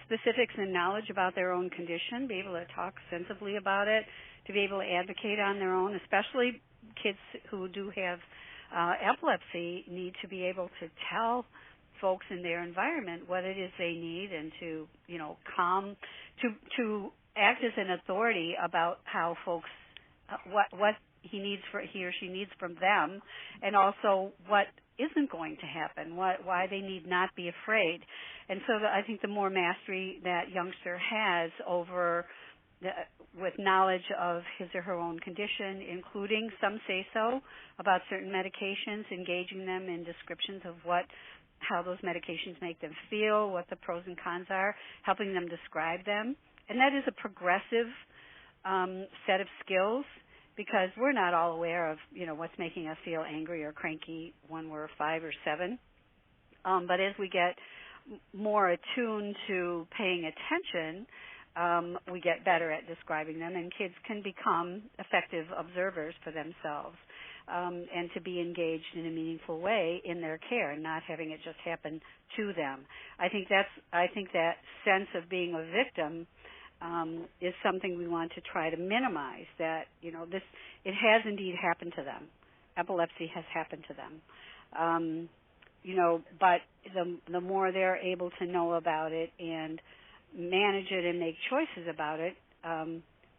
specifics and knowledge about their own condition, be able to talk sensibly about it, to be able to advocate on their own, especially kids who do have epilepsy need to be able to tell folks in their environment what it is they need and to, calm, to act as an authority about how folks, what he or she needs from them, and also what isn't going to happen, why they need not be afraid. And so I think the more mastery that youngster has over with knowledge of his or her own condition, including some say-so about certain medications, engaging them in descriptions of how those medications make them feel, what the pros and cons are, helping them describe them. And that is a progressive set of skills, because we're not all aware of, what's making us feel angry or cranky when we're 5 or 7. But as we get more attuned to paying attention, we get better at describing them, and kids can become effective observers for themselves, and to be engaged in a meaningful way in their care and not having it just happen to them. I think that sense of being a victim is something we want to try to minimize. That it has indeed happened to them. Epilepsy has happened to them. But the more they're able to know about it and manage it and make choices about it,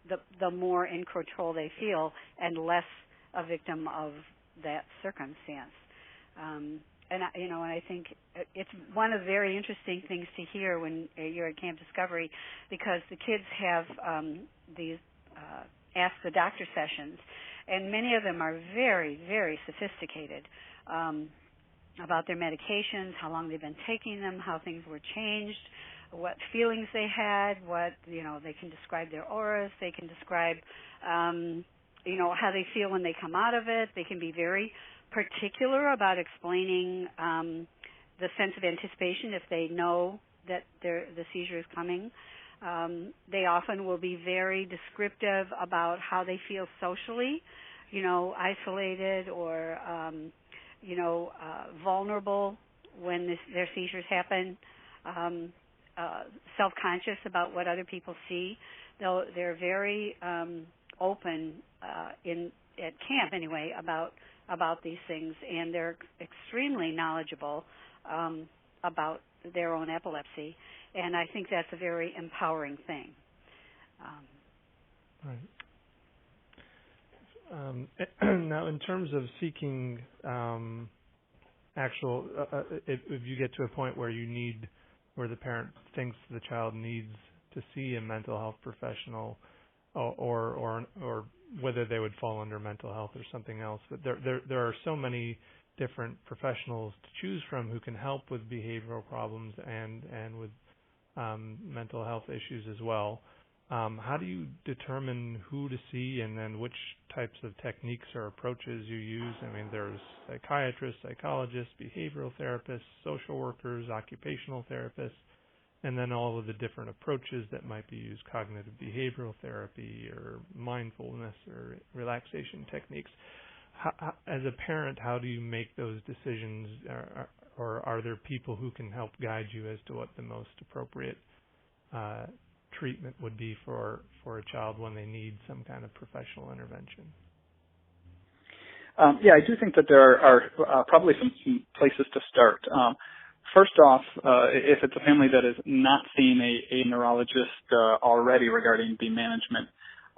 the more in control they feel and less a victim of that circumstance. And I think it's one of the very interesting things to hear when you're at Camp Discovery, because the kids have these Ask the Doctor sessions, and many of them are very, very sophisticated about their medications, how long they've been taking them, how things were changed, what feelings they had, they can describe their auras, they can describe how they feel when they come out of it. They can be very particular about explaining the sense of anticipation if they know that the seizure is coming. They often will be very descriptive about how they feel socially, isolated or, vulnerable when their seizures happen, self-conscious about what other people see. They're very open at camp anyway about these things, and they're extremely knowledgeable about their own epilepsy, and I think that's a very empowering thing. Right. Now, in terms of seeking if you get to a point where where the parent thinks the child needs to see a mental health professional, or whether they would fall under mental health or something else, but there are so many different professionals to choose from who can help with behavioral problems and with mental health issues as well. How do you determine who to see, and then which types of techniques or approaches you use? I mean, there's psychiatrists, psychologists, behavioral therapists, social workers, occupational therapists, and then all of the different approaches that might be used, cognitive behavioral therapy or mindfulness or relaxation techniques. As a parent, how do you make those decisions, or are there people who can help guide you as to what the most appropriate treatment would be for a child when they need some kind of professional intervention? I do think that there are probably some places to start. First off, if it's a family that is not seeing a neurologist already regarding the management,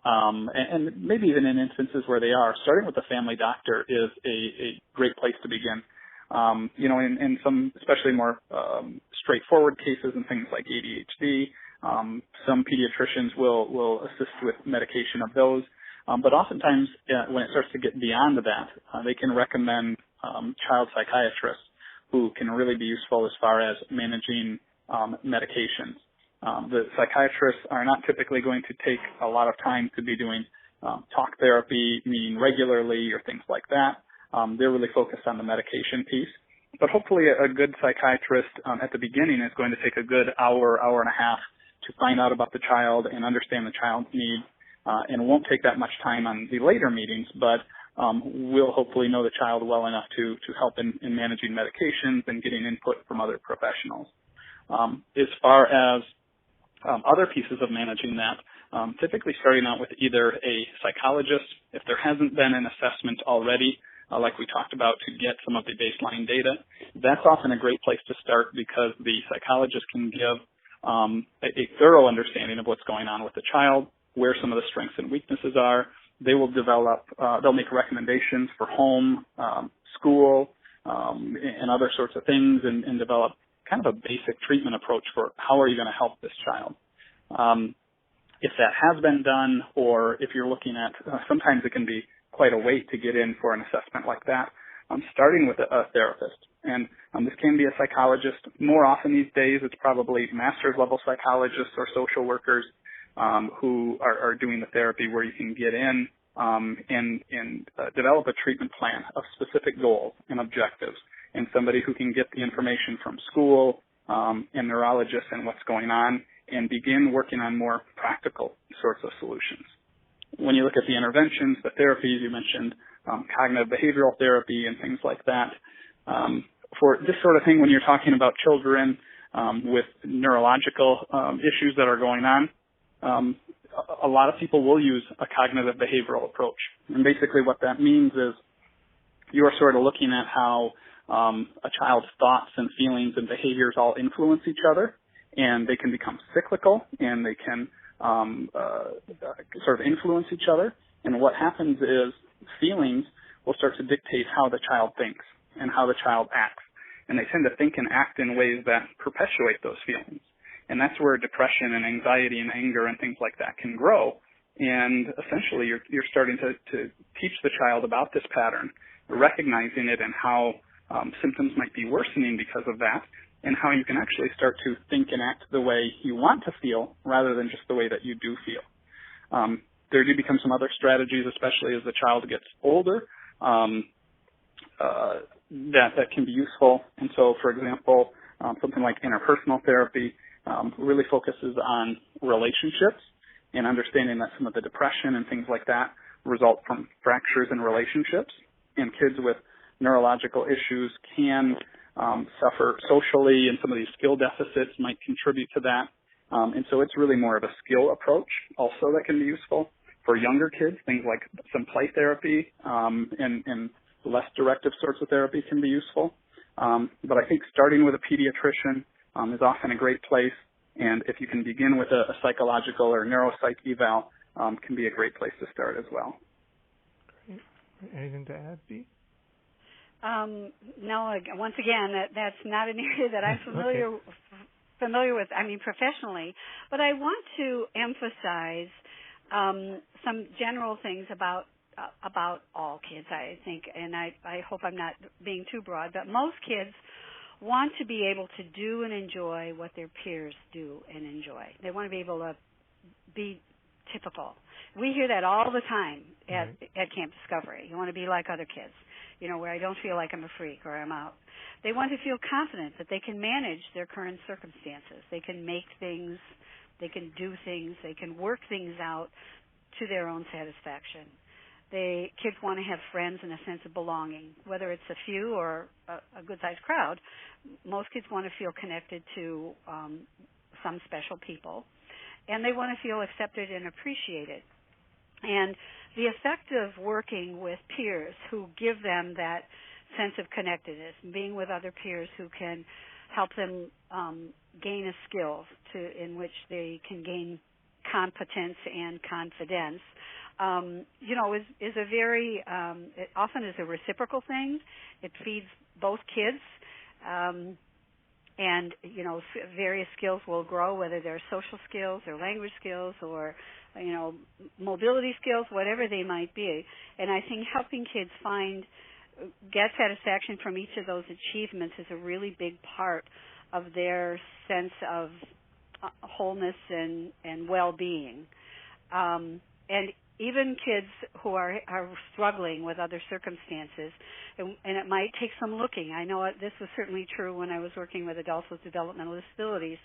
and maybe even in instances where they are, starting with a family doctor is a great place to begin. In some especially more straightforward cases and things like ADHD, some pediatricians will assist with medication of those. But oftentimes, when it starts to get beyond that, they can recommend child psychiatrists who can really be useful as far as managing medications. The psychiatrists are not typically going to take a lot of time to be doing talk therapy, meeting regularly, or things like that. They're really focused on the medication piece. But hopefully a good psychiatrist at the beginning is going to take a good hour and a half to find out about the child and understand the child's needs, and won't take that much time on the later meetings, but will hopefully know the child well enough to help in managing medications and getting input from other professionals. As far as other pieces of managing that, typically starting out with either a psychologist, if there hasn't been an assessment already, like we talked about, to get some of the baseline data. That's often a great place to start because the psychologist can give a thorough understanding of what's going on with the child, where some of the strengths and weaknesses are. They will they'll make recommendations for home, school, and other sorts of things, and develop kind of a basic treatment approach for how are you going to help this child. If that has been done, or if you're looking at, sometimes it can be quite a wait to get in for an assessment like that, starting with a therapist. And this can be a psychologist. More often these days, it's probably master's level psychologists or social workers who are doing the therapy, where you can get in and develop a treatment plan of specific goals and objectives, and somebody who can get the information from school and neurologists and what's going on, and begin working on more practical sorts of solutions. When you look at the interventions, the therapies, you mentioned cognitive behavioral therapy and things like that. For this sort of thing, when you're talking about children with neurological issues that are going on, a lot of people will use a cognitive behavioral approach. And basically what that means is you are sort of looking at how a child's thoughts and feelings and behaviors all influence each other, and they can become cyclical, and they can sort of influence each other. And what happens is feelings will start to dictate how the child thinks and how the child acts. And they tend to think and act in ways that perpetuate those feelings. And that's where depression and anxiety and anger and things like that can grow. And essentially you're starting to teach the child about this pattern, recognizing it and how symptoms might be worsening because of that, and how you can actually start to think and act the way you want to feel rather than just the way that you do feel. there do become some other strategies, especially as the child gets older, that can be useful. And so, for example, something like interpersonal therapy really focuses on relationships and understanding that some of the depression and things like that result from fractures in relationships. And kids with neurological issues can suffer socially, and some of these skill deficits might contribute to that. And so it's really more of a skill approach also that can be useful. For younger kids, things like some play therapy and less directive sorts of therapy can be useful. But I think starting with a pediatrician is often a great place. And if you can begin with a psychological or neuropsych eval, can be a great place to start as well. Great. Anything to add, Bea? No, once again, that's not an area that I'm familiar with, I mean, professionally. But I want to emphasize some general things about all kids, I think, and I hope I'm not being too broad, but most kids want to be able to do and enjoy what their peers do and enjoy. They want to be able to be typical. We hear that all the time at Camp Discovery. You want to be like other kids, where I don't feel like I'm a freak or I'm out. They want to feel confident that they can manage their current circumstances. They can make things, they can do things, they can work things out to their own satisfaction. Kids want to have friends and a sense of belonging, whether it's a few or a good-sized crowd. Most kids want to feel connected to some special people, and they want to feel accepted and appreciated. And the effect of working with peers who give them that sense of connectedness, being with other peers who can help them gain a skill in which they can gain competence and confidence, is a very, it often is a reciprocal thing. It feeds both kids, and, various skills will grow, whether they're social skills or language skills or, mobility skills, whatever they might be. And I think helping kids get satisfaction from each of those achievements is a really big part of their sense of wholeness and well-being. And even kids who are struggling with other circumstances, and it might take some looking. I know this was certainly true when I was working with adults with developmental disabilities.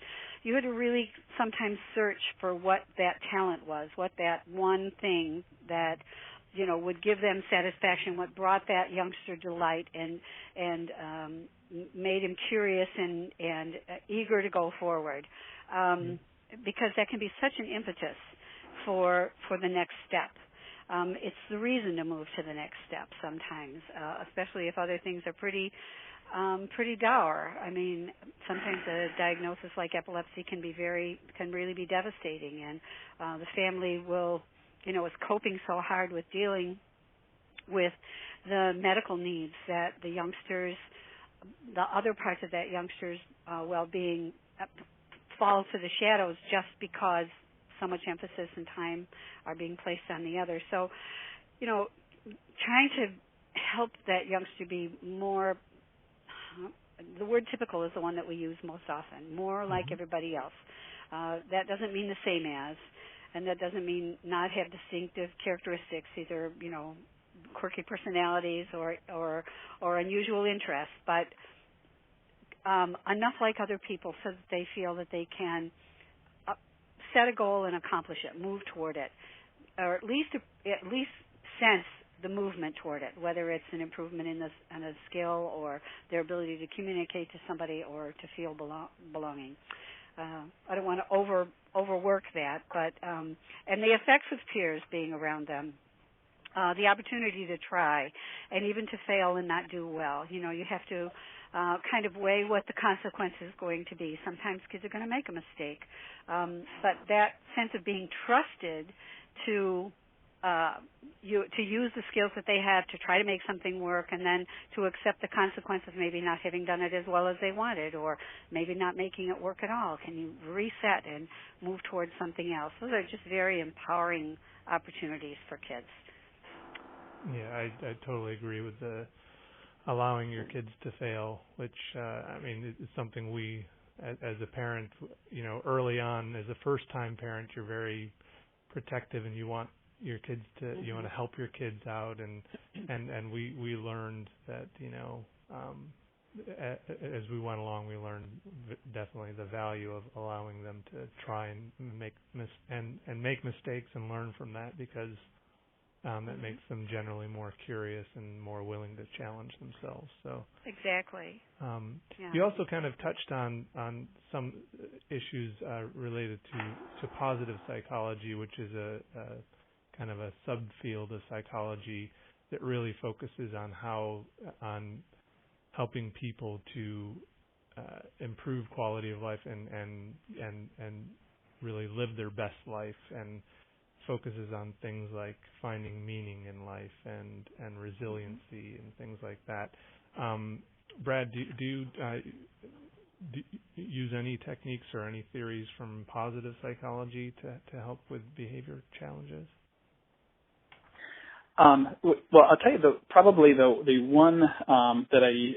You had to really sometimes search for what that talent was, what that one thing that would give them satisfaction, what brought that youngster delight and made him curious and eager to go forward, because that can be such an impetus for the next step. It's the reason to move to the next step sometimes, especially if other things are pretty dour. I mean, sometimes a diagnosis like epilepsy can really be devastating, and the family is coping so hard with dealing with the medical needs that the other parts of that youngster's well-being fall to the shadows just because so much emphasis and time are being placed on the other. So, trying to help that youngster be more, the word typical is the one that we use most often, more like everybody else. That doesn't mean the same as, and that doesn't mean not have distinctive characteristics, either, quirky personalities or unusual interests, but enough like other people so that they feel that they can set a goal and accomplish it, move toward it, or at least sense the movement toward it, whether it's an improvement in a skill or their ability to communicate to somebody or to feel belonging. I don't want to overwork that, but and the effects of peers being around them, the opportunity to try and even to fail and not do well. You have to kind of weigh what the consequence is going to be. Sometimes kids are going to make a mistake, but that sense of being trusted to use the skills that they have to try to make something work, and then to accept the consequence of maybe not having done it as well as they wanted, or maybe not making it work at all. Can you reset and move towards something else? Those are just very empowering opportunities for kids. Yeah, I totally agree with allowing your kids to fail, which, is something we, as a parent, early on, as a first-time parent, you're very protective and you want your kids to, you want to help your kids out, and we learned that, as we went along, we learned definitely the value of allowing them to try and make mistakes and learn from that, because it makes them generally more curious and more willing to challenge themselves. So exactly. You also kind of touched on some issues related to positive psychology, which is a kind of a subfield of psychology that really focuses on on helping people to improve quality of life and really live their best life, and focuses on things like finding meaning in life and resiliency and things like that. Brad, do you use any techniques or any theories from positive psychology to help with behavior challenges? Well, I'll tell you probably the one that I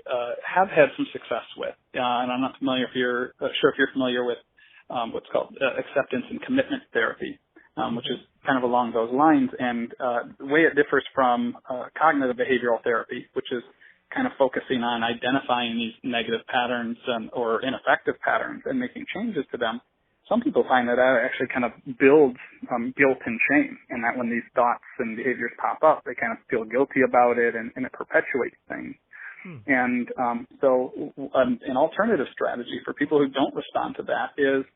have had some success with, and I'm not familiar sure if you're familiar with what's called acceptance and commitment therapy, which is kind of along those lines. And the way it differs from cognitive behavioral therapy, which is kind of focusing on identifying these negative patterns or ineffective patterns and making changes to them. Some people find that actually kind of builds guilt and shame, and that when these thoughts and behaviors pop up, they kind of feel guilty about it, and it perpetuates things. And so an alternative strategy for people who don't respond to that is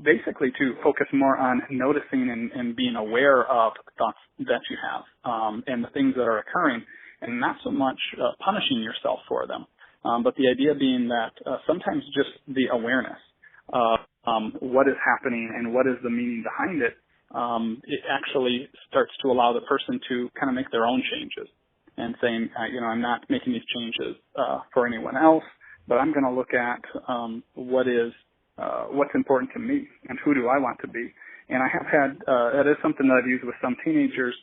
basically to focus more on noticing and being aware of the thoughts that you have and the things that are occurring, and not so much punishing yourself for them. But the idea being that sometimes just the awareness what is happening and what is the meaning behind it, it actually starts to allow the person to kind of make their own changes and saying, I'm not making these changes for anyone else, but I'm going to look at what's important to me and who do I want to be. And I have had, that is something that I've used with some teenagers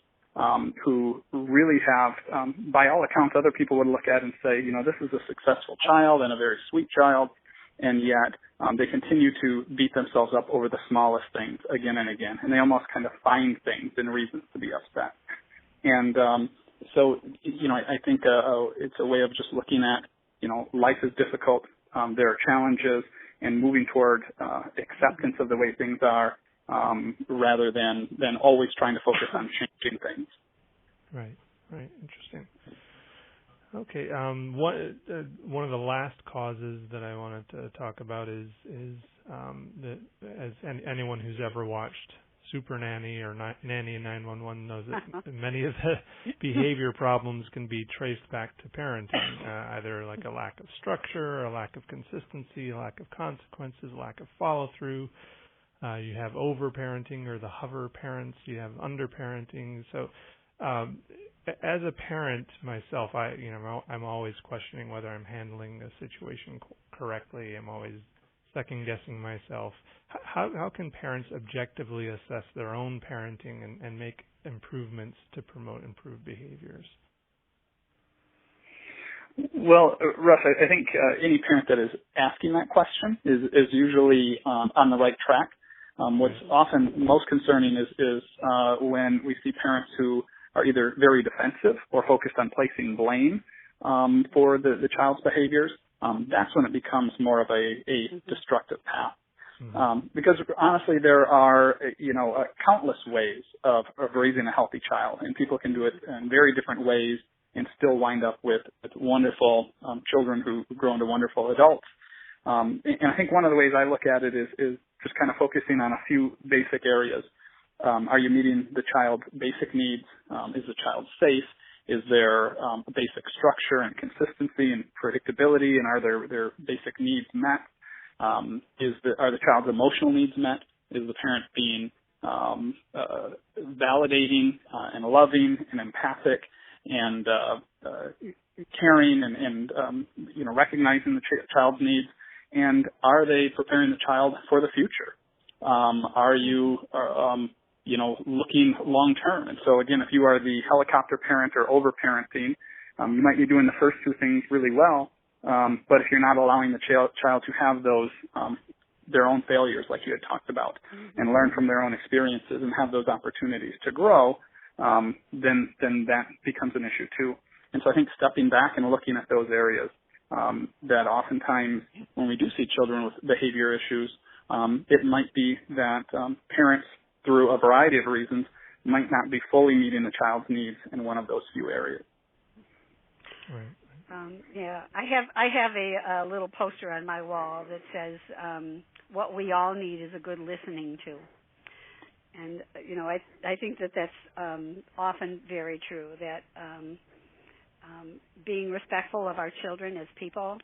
who really have, by all accounts, other people would look at and say, this is a successful child and a very sweet child, and yet they continue to beat themselves up over the smallest things again and again, and they almost kind of find things and reasons to be upset. And so, I think it's a way of just looking at, life is difficult, there are challenges, and moving toward acceptance of the way things are, rather than always trying to focus on changing things. Right. Interesting. Okay. One of the last causes that I wanted to talk about is that, as anyone who's ever watched Super Nanny or Nanny 911 knows, that many of the behavior problems can be traced back to parenting, either like a lack of structure, a lack of consistency, a lack of consequences, a lack of follow-through. You have over-parenting or the hover parents. You have under-parenting. So as a parent myself, I'm always questioning whether I'm handling a situation correctly. I'm always second-guessing myself. How can parents objectively assess their own parenting and make improvements to promote improved behaviors? Well, Russ, I think any parent that is asking that question is usually on the right track. What's often most concerning is when we see parents who are either very defensive or focused on placing blame for the child's behaviors. That's when it becomes more of a destructive path. Because honestly, there are countless ways of raising a healthy child, and people can do it in very different ways and still wind up with wonderful children who grow into wonderful adults. And I think one of the ways I look at it is just kind of focusing on a few basic areas. Are you meeting the child's basic needs? Is the child safe? Is there basic structure and consistency and predictability, and are their basic needs met? Are the child's emotional needs met? Is the parent being validating and loving and empathic and caring and recognizing the child's needs? And are they preparing the child for the future? Are you looking long term? And so again, if you are the helicopter parent or over-parenting, you might be doing the first two things really well, but if you're not allowing the child to have those their own failures, like you had talked about, and learn from their own experiences and have those opportunities to grow, then that becomes an issue too. And so I think stepping back and looking at those areas, that oftentimes when we do see children with behavior issues, it might be that parents, through a variety of reasons, might not be fully meeting the child's needs in one of those few areas. Right. Yeah, I have a little poster on my wall that says, "What we all need is a good listening to," and I think that's often very true. That being respectful of our children as people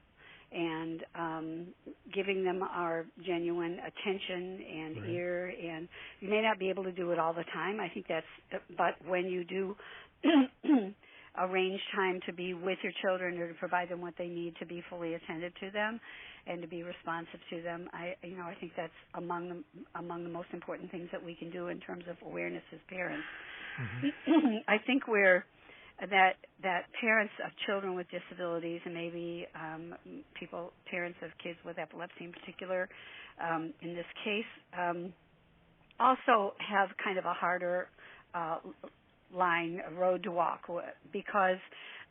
and giving them our genuine attention and ear, and you may not be able to do it all the time. I think but when you do arrange time to be with your children or to provide them what they need to be fully attentive to them and to be responsive to them, I think that's among the most important things that we can do in terms of awareness as parents. Mm-hmm. I think that parents of children with disabilities, and maybe parents of kids with epilepsy in particular, in this case, also have kind of a harder road to walk, because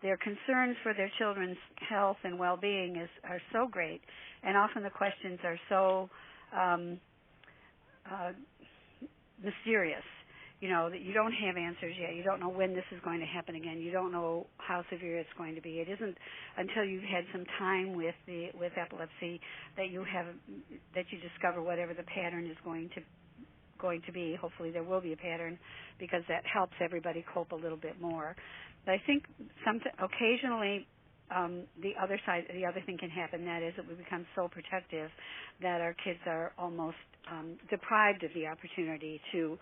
their concerns for their children's health and well-being are so great, and often the questions are so mysterious. That you don't have answers yet. You don't know when this is going to happen again. You don't know how severe it's going to be. It isn't until you've had some time with epilepsy that you discover whatever the pattern is going to be. Hopefully there will be a pattern, because that helps everybody cope a little bit more. But I think occasionally the other thing can happen. That is that we become so protective that our kids are almost deprived of the opportunity to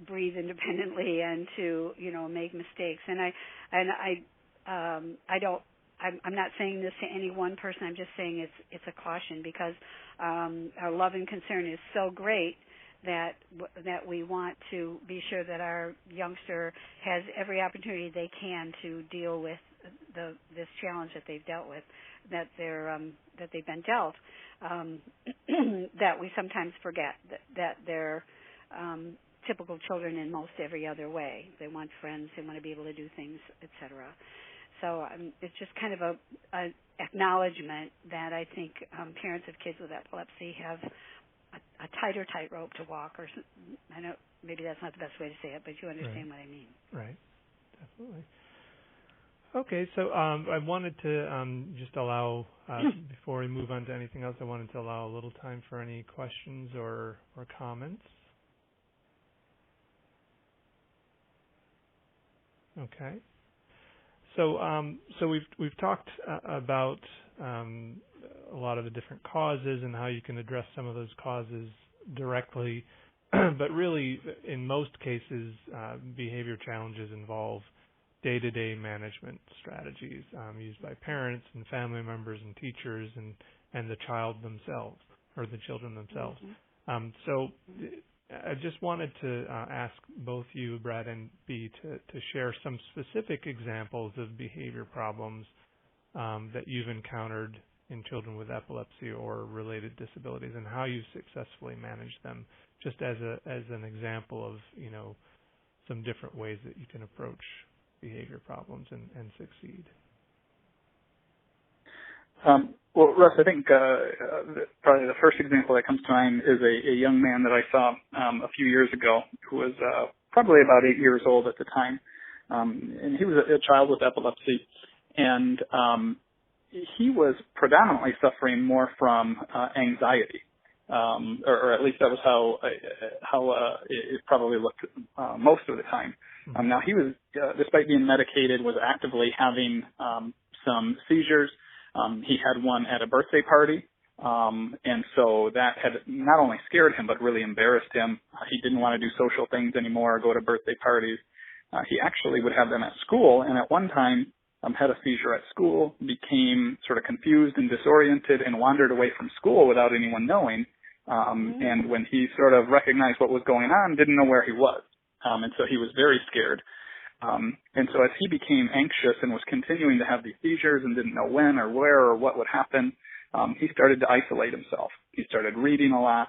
breathe independently and to make mistakes. And I'm not saying this to any one person. I'm just saying it's a caution, because our love and concern is so great that we want to be sure that our youngster has every opportunity they can to deal with this challenge that they've dealt with, that they've been dealt. That we sometimes forget that they're typical children in most every other way. They want friends, they want to be able to do things, etc. So it's just kind of a acknowledgement that I think parents of kids with epilepsy have a tighter tightrope to walk, or I know maybe that's not the best way to say it, but you understand what I mean. Right, definitely. Okay, so I wanted to just allow, before we move on to anything else, I wanted to allow a little time for any questions or comments. Okay. So we've talked about a lot of the different causes and how you can address some of those causes directly, but really, in most cases, behavior challenges involve day-to-day management strategies used by parents and family members and teachers and the child themselves, or the children themselves. Mm-hmm. So I just wanted to ask both you, Brad and Bea, to share some specific examples of behavior problems that you've encountered in children with epilepsy or related disabilities, and how you've successfully managed them, just as an example of some different ways that you can approach behavior problems and succeed. Well, Russ, I think probably the first example that comes to mind is a young man that I saw a few years ago who was probably about 8 years old at the time, and he was a child with epilepsy, and he was predominantly suffering more from anxiety, or at least that was how it probably looked most of the time. Now he was, despite being medicated, was actively having some seizures. He had one at a birthday party, and so that had not only scared him but really embarrassed him. He didn't want to do social things anymore or go to birthday parties. He actually would have them at school, and at one time had a seizure at school, became sort of confused and disoriented, and wandered away from school without anyone knowing. And when he sort of recognized what was going on, didn't know where he was. And so he was very scared. And so as he became anxious and was continuing to have these seizures and didn't know when or where or what would happen, he started to isolate himself. He started reading a lot.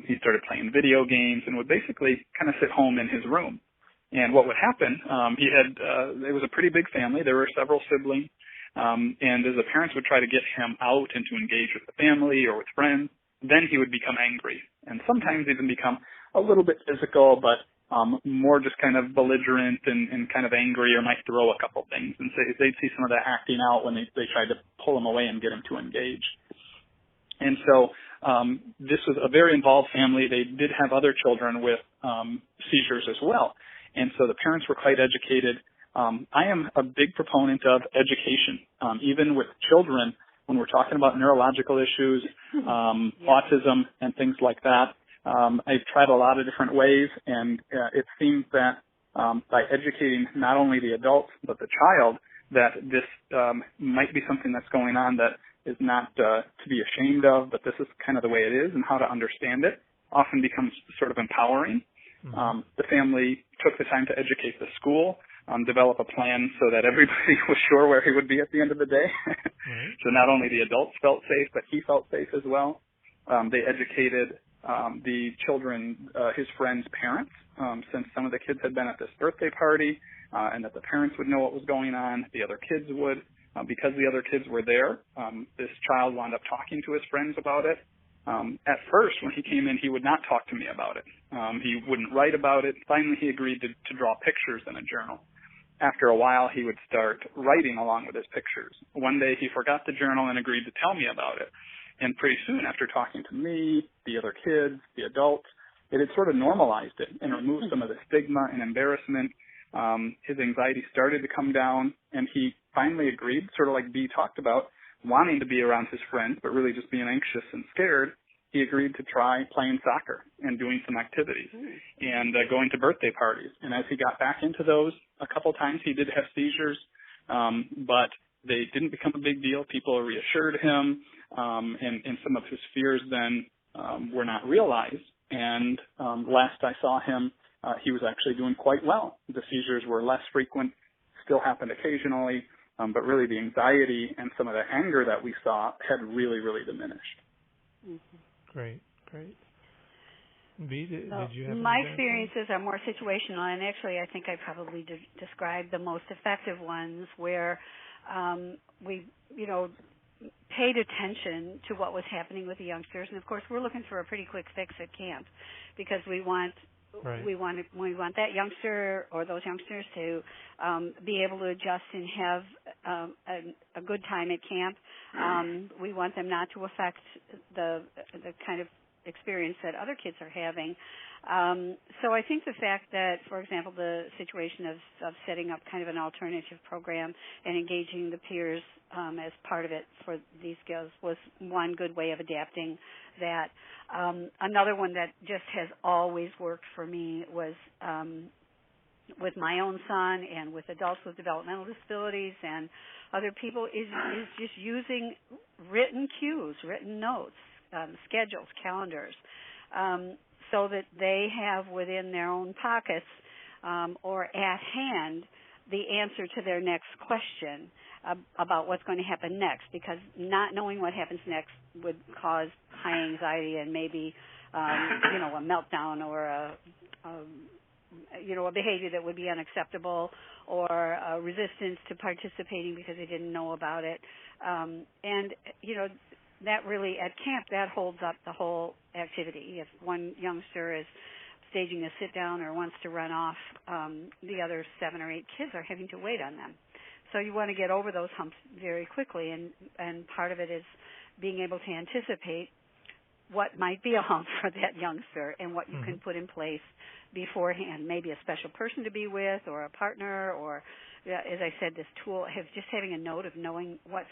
He started playing video games and would basically kind of sit home in his room. And what would happen, it was a pretty big family. There were several siblings. And as the parents would try to get him out and to engage with the family or with friends, then he would become angry. And sometimes even become a little bit physical, but more just kind of belligerent and kind of angry, or might throw a couple things. And so they'd see some of that acting out when they tried to pull him away and get him to engage. And so this was a very involved family. They did have other children with seizures as well. And so the parents were quite educated. I am a big proponent of education, even with children when we're talking about neurological issues, autism, and things like that. I've tried a lot of different ways, and it seems that by educating not only the adult but the child, that this might be something that's going on that is not to be ashamed of, but this is kind of the way it is, and how to understand it often becomes sort of empowering. The family took the time to educate the school, develop a plan so that everybody was sure where he would be at the end of the day. So not only the adults felt safe, but he felt safe as well. They educated the children, his friends' parents, since some of the kids had been at this birthday party, and that the parents would know what was going on. The other kids would. Because the other kids were there, this child wound up talking to his friends about it. At first, when he came in, he would not talk to me about it. He wouldn't write about it. Finally, he agreed to draw pictures in a journal. After a while, he would start writing along with his pictures. One day, he forgot the journal and agreed to tell me about it. And pretty soon, after talking to me, the other kids, the adults, it had sort of normalized it and removed some of the stigma and embarrassment. His anxiety started to come down, and he finally agreed, sort of like Bea talked about, wanting to be around his friends, but really just being anxious and scared. He agreed to try playing soccer and doing some activities and going to birthday parties. And as he got back into those, a couple times he did have seizures, but they didn't become a big deal. People reassured him, and some of his fears then were not realized. And last I saw him, he was actually doing quite well. The seizures were less frequent, still happened occasionally, but really the anxiety and some of the anger that we saw had really, really diminished. Great. Bea, did you have my experiences are more situational, and actually I think I probably described the most effective ones where we, paid attention to what was happening with the youngsters. And of course, we're looking for a pretty quick fix at camp because we want that youngster or those youngsters to be able to adjust and have a good time at camp. We want them not to affect the kind of experience that other kids are having. So I think the fact that, for example, the situation of setting up kind of an alternative program and engaging the peers as part of it for these girls was one good way of adapting that. Another one that just has always worked for me was with my own son and with adults with developmental disabilities and other people is just using written cues, written notes, schedules, calendars, so that they have within their own pockets or at hand the answer to their next question about what's going to happen next, because not knowing what happens next would cause high anxiety and maybe a meltdown or a behavior that would be unacceptable or a resistance to participating because they didn't know about it. That really, at camp, that holds up the whole activity. If one youngster is staging a sit-down or wants to run off, the other 7 or 8 kids are having to wait on them. So you want to get over those humps very quickly, and part of it is being able to anticipate what might be a hump for that youngster and what you can put in place beforehand, maybe a special person to be with or a partner or, as I said, this tool, just having a note of knowing what's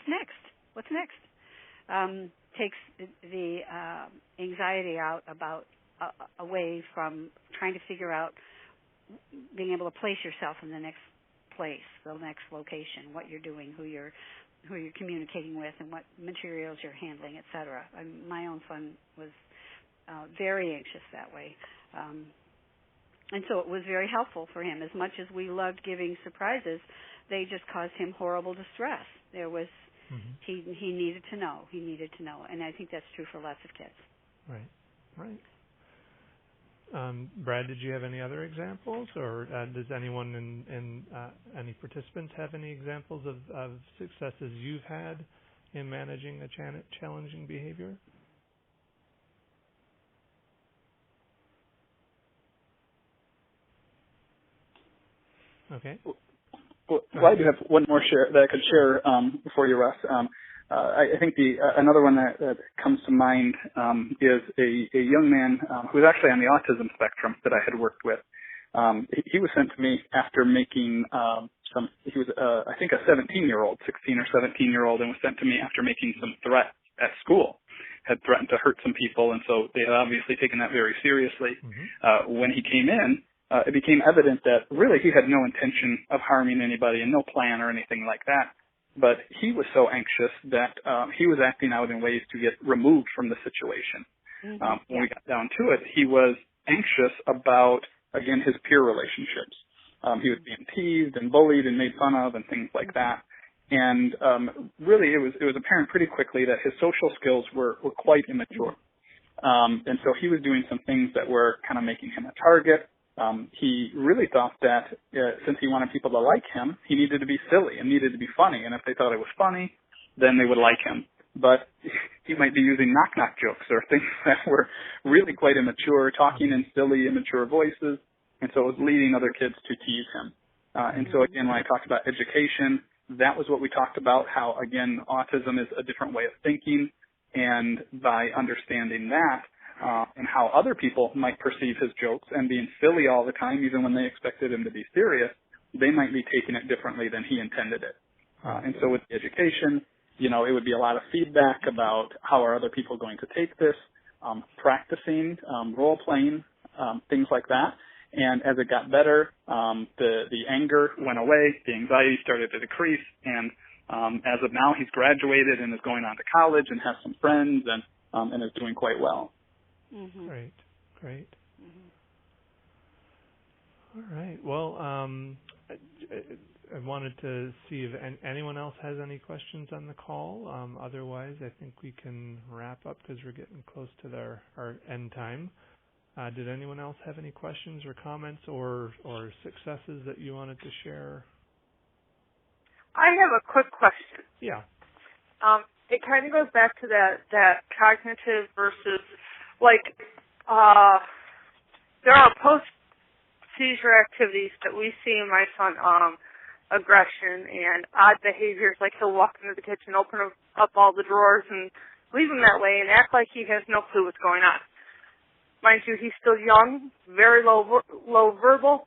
next. Takes the anxiety out away from trying to figure out being able to place yourself in the next place, the next location, what you're doing, who you're communicating with, and what materials you're handling, etc. My own son was very anxious that way, and so it was very helpful for him. As much as we loved giving surprises, they just caused him horrible distress. There was he needed to know. He needed to know, and I think that's true for lots of kids. Right. Brad, did you have any other examples, or does anyone any participants have any examples of successes you've had in managing a challenging behavior? Okay. Well, I do have one more share that I could share for you, Russ. I think another one that comes to mind is a young man who was actually on the autism spectrum that I had worked with. He was sent to me after making he was, I think, a 17-year-old, 16 or 17-year-old, and was sent to me after making some threats at school, had threatened to hurt some people, and so they had obviously taken that very seriously. When he came in, it became evident that really he had no intention of harming anybody and no plan or anything like that. But he was so anxious that he was acting out in ways to get removed from the situation. When we got down to it, he was anxious about, again, his peer relationships. He was being teased and bullied and made fun of and things like that. And really, it was apparent pretty quickly that his social skills were quite immature. And so he was doing some things that were kind of making him a target. He really thought that since he wanted people to like him, he needed to be silly and needed to be funny. And if they thought it was funny, then they would like him. But he might be using knock-knock jokes or things that were really quite immature, talking in silly, immature voices. And so it was leading other kids to tease him. And so, again, when I talked about education, that was what we talked about, how, again, autism is a different way of thinking. And by understanding that, and how other people might perceive his jokes and being silly all the time, even when they expected him to be serious, they might be taking it differently than he intended it. And so with education, it would be a lot of feedback about how are other people going to take this, practicing, role-playing, things like that. And as it got better, the anger went away, the anxiety started to decrease, and as of now, he's graduated and is going on to college and has some friends and is doing quite well. Great. All right. Well, I wanted to see if anyone else has any questions on the call. Otherwise, I think we can wrap up because we're getting close to our end time. Did anyone else have any questions or comments or successes that you wanted to share? I have a quick question. Yeah. It kind of goes back to that cognitive versus, there are post-seizure activities that we see in my son, aggression and odd behaviors, like he'll walk into the kitchen, open up all the drawers and leave him that way and act like he has no clue what's going on. Mind you, he's still young, very low verbal,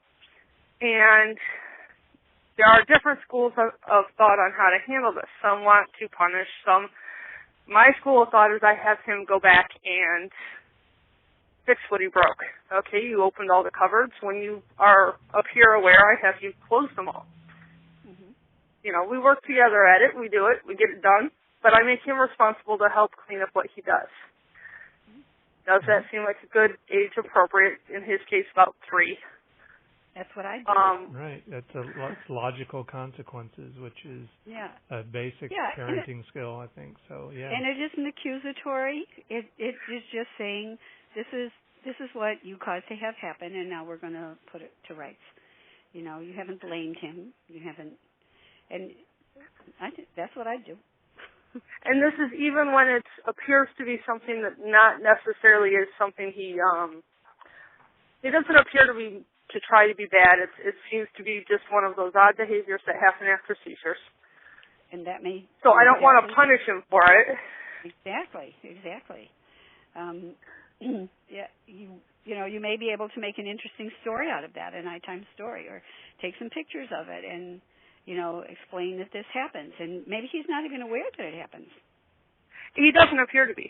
and there are different schools of thought on how to handle this. Some want to punish, my school of thought is I have him go back and fix what he broke. Okay, you opened all the cupboards. When you are up here aware, I have you close them all. We work together at it. We do it. We get it done. But I make him responsible to help clean up what he does. Does that seem like a good age appropriate? In his case, about 3. That's what I do. Right. That's logical consequences, which is a basic parenting skill, I think. So, yeah. And it isn't accusatory. It is just saying this is what you caused to have happen, and now we're going to put it to rights. You haven't blamed him. You haven't, and that's what I do. And this is even when it appears to be something that not necessarily is something he doesn't appear to try to be bad. It seems to be just one of those odd behaviors that happen after seizures. And that may. So I don't want to punish him for it. Exactly. You may be able to make an interesting story out of that, a nighttime story, or take some pictures of it and explain that this happens. And maybe he's not even aware that it happens. He doesn't appear to be.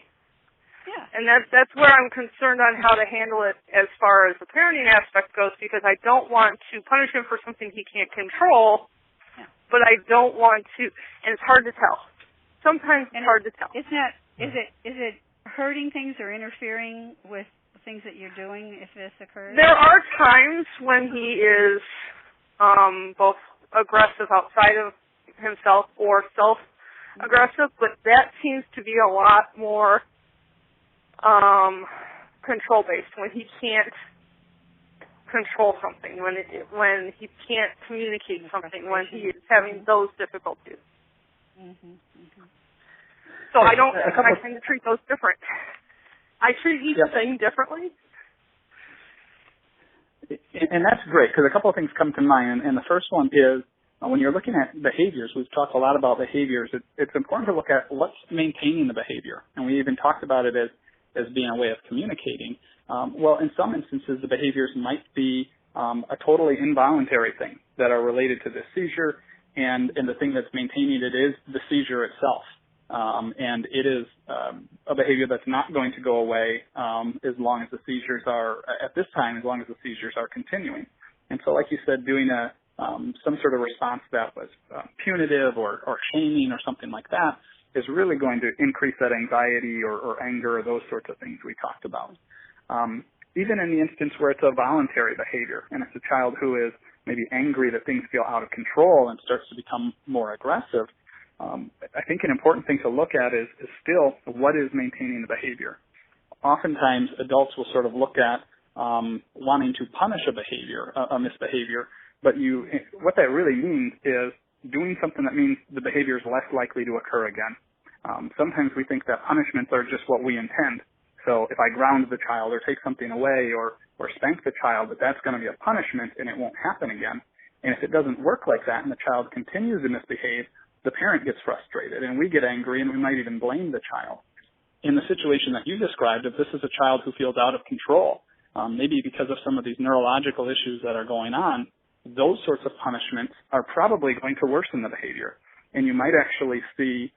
Yeah. And that's where I'm concerned on how to handle it as far as the parenting aspect goes, because I don't want to punish him for something he can't control, but I don't want to, and it's hard to tell. Sometimes it's hard to tell. It's not, is it hurting things or interfering with things that you're doing if this occurs? There are times when he is both aggressive outside of himself or aggressive, but that seems to be a lot more control-based when he can't control something, when he can't communicate something, when he is having those difficulties. So I tend to treat those different. I treat each thing differently. And that's great, because a couple of things come to mind. And the first one is, when you're looking at behaviors, we've talked a lot about behaviors. It's important to look at what's maintaining the behavior. And we even talked about it as being a way of communicating. Well, in some instances, the behaviors might be a totally involuntary thing that are related to the seizure, and the thing that's maintaining it is the seizure itself. And it is a behavior that's not going to go away as long as the seizures are, at this time, as long as the seizures are continuing. And so, like you said, doing some sort of response that was punitive or shaming or something like that is really going to increase that anxiety or anger or those sorts of things we talked about. Even in the instance where it's a voluntary behavior and it's a child who is maybe angry that things feel out of control and starts to become more aggressive, I think an important thing to look at is still what is maintaining the behavior. Oftentimes, adults will sort of look at wanting to punish a behavior, a misbehavior, but what that really means is doing something that means the behavior is less likely to occur again. Sometimes we think that punishments are just what we intend. So if I ground the child or take something away or spank the child, that's going to be a punishment and it won't happen again. And if it doesn't work like that and the child continues to misbehave, the parent gets frustrated and we get angry and we might even blame the child. In the situation that you described, if this is a child who feels out of control, maybe because of some of these neurological issues that are going on, those sorts of punishments are probably going to worsen the behavior. And you might actually see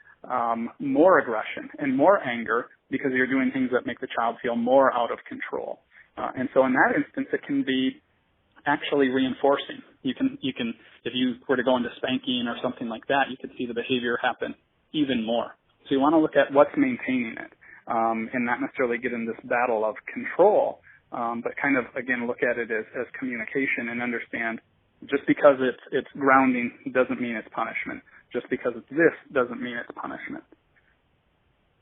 more aggression and more anger because you're doing things that make the child feel more out of control. And so in that instance, it can be actually reinforcing. You can, if you were to go into spanking or something like that, you could see the behavior happen even more. So you want to look at what's maintaining it, and not necessarily get in this battle of control, but kind of, again, look at it as communication and understand just because it's grounding doesn't mean it's punishment. Just because it's this doesn't mean it's punishment.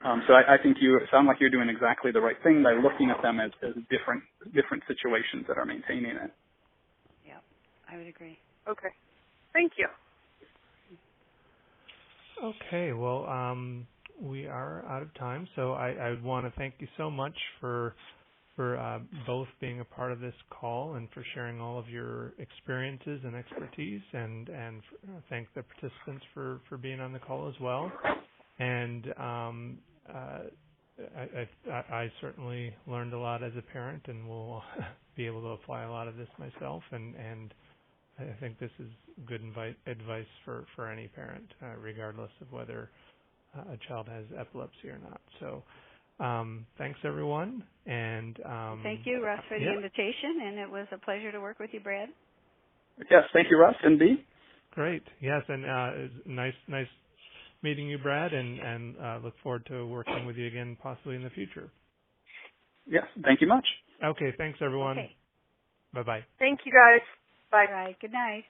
So I think you sound like you're doing exactly the right thing by looking at them as different situations that are maintaining it. Yeah, I would agree. Okay. Thank you. Okay, well, we are out of time, so I want to thank you so much for both being a part of this call and for sharing all of your experiences and expertise, and thank the participants for being on the call as well. And I certainly learned a lot as a parent, and will be able to apply a lot of this myself. And I think this is good advice for any parent, regardless of whether a child has epilepsy or not. So thanks, everyone. And thank you, Russ, for the invitation, and it was a pleasure to work with you, Brad. Yes, thank you, Russ and Dee. Great. Yes, and nice meeting you, Brad, and look forward to working with you again, possibly in the future. Yes, thank you much. Okay, thanks, everyone. Okay. Bye-bye. Thank you, guys. Bye. All right, good night.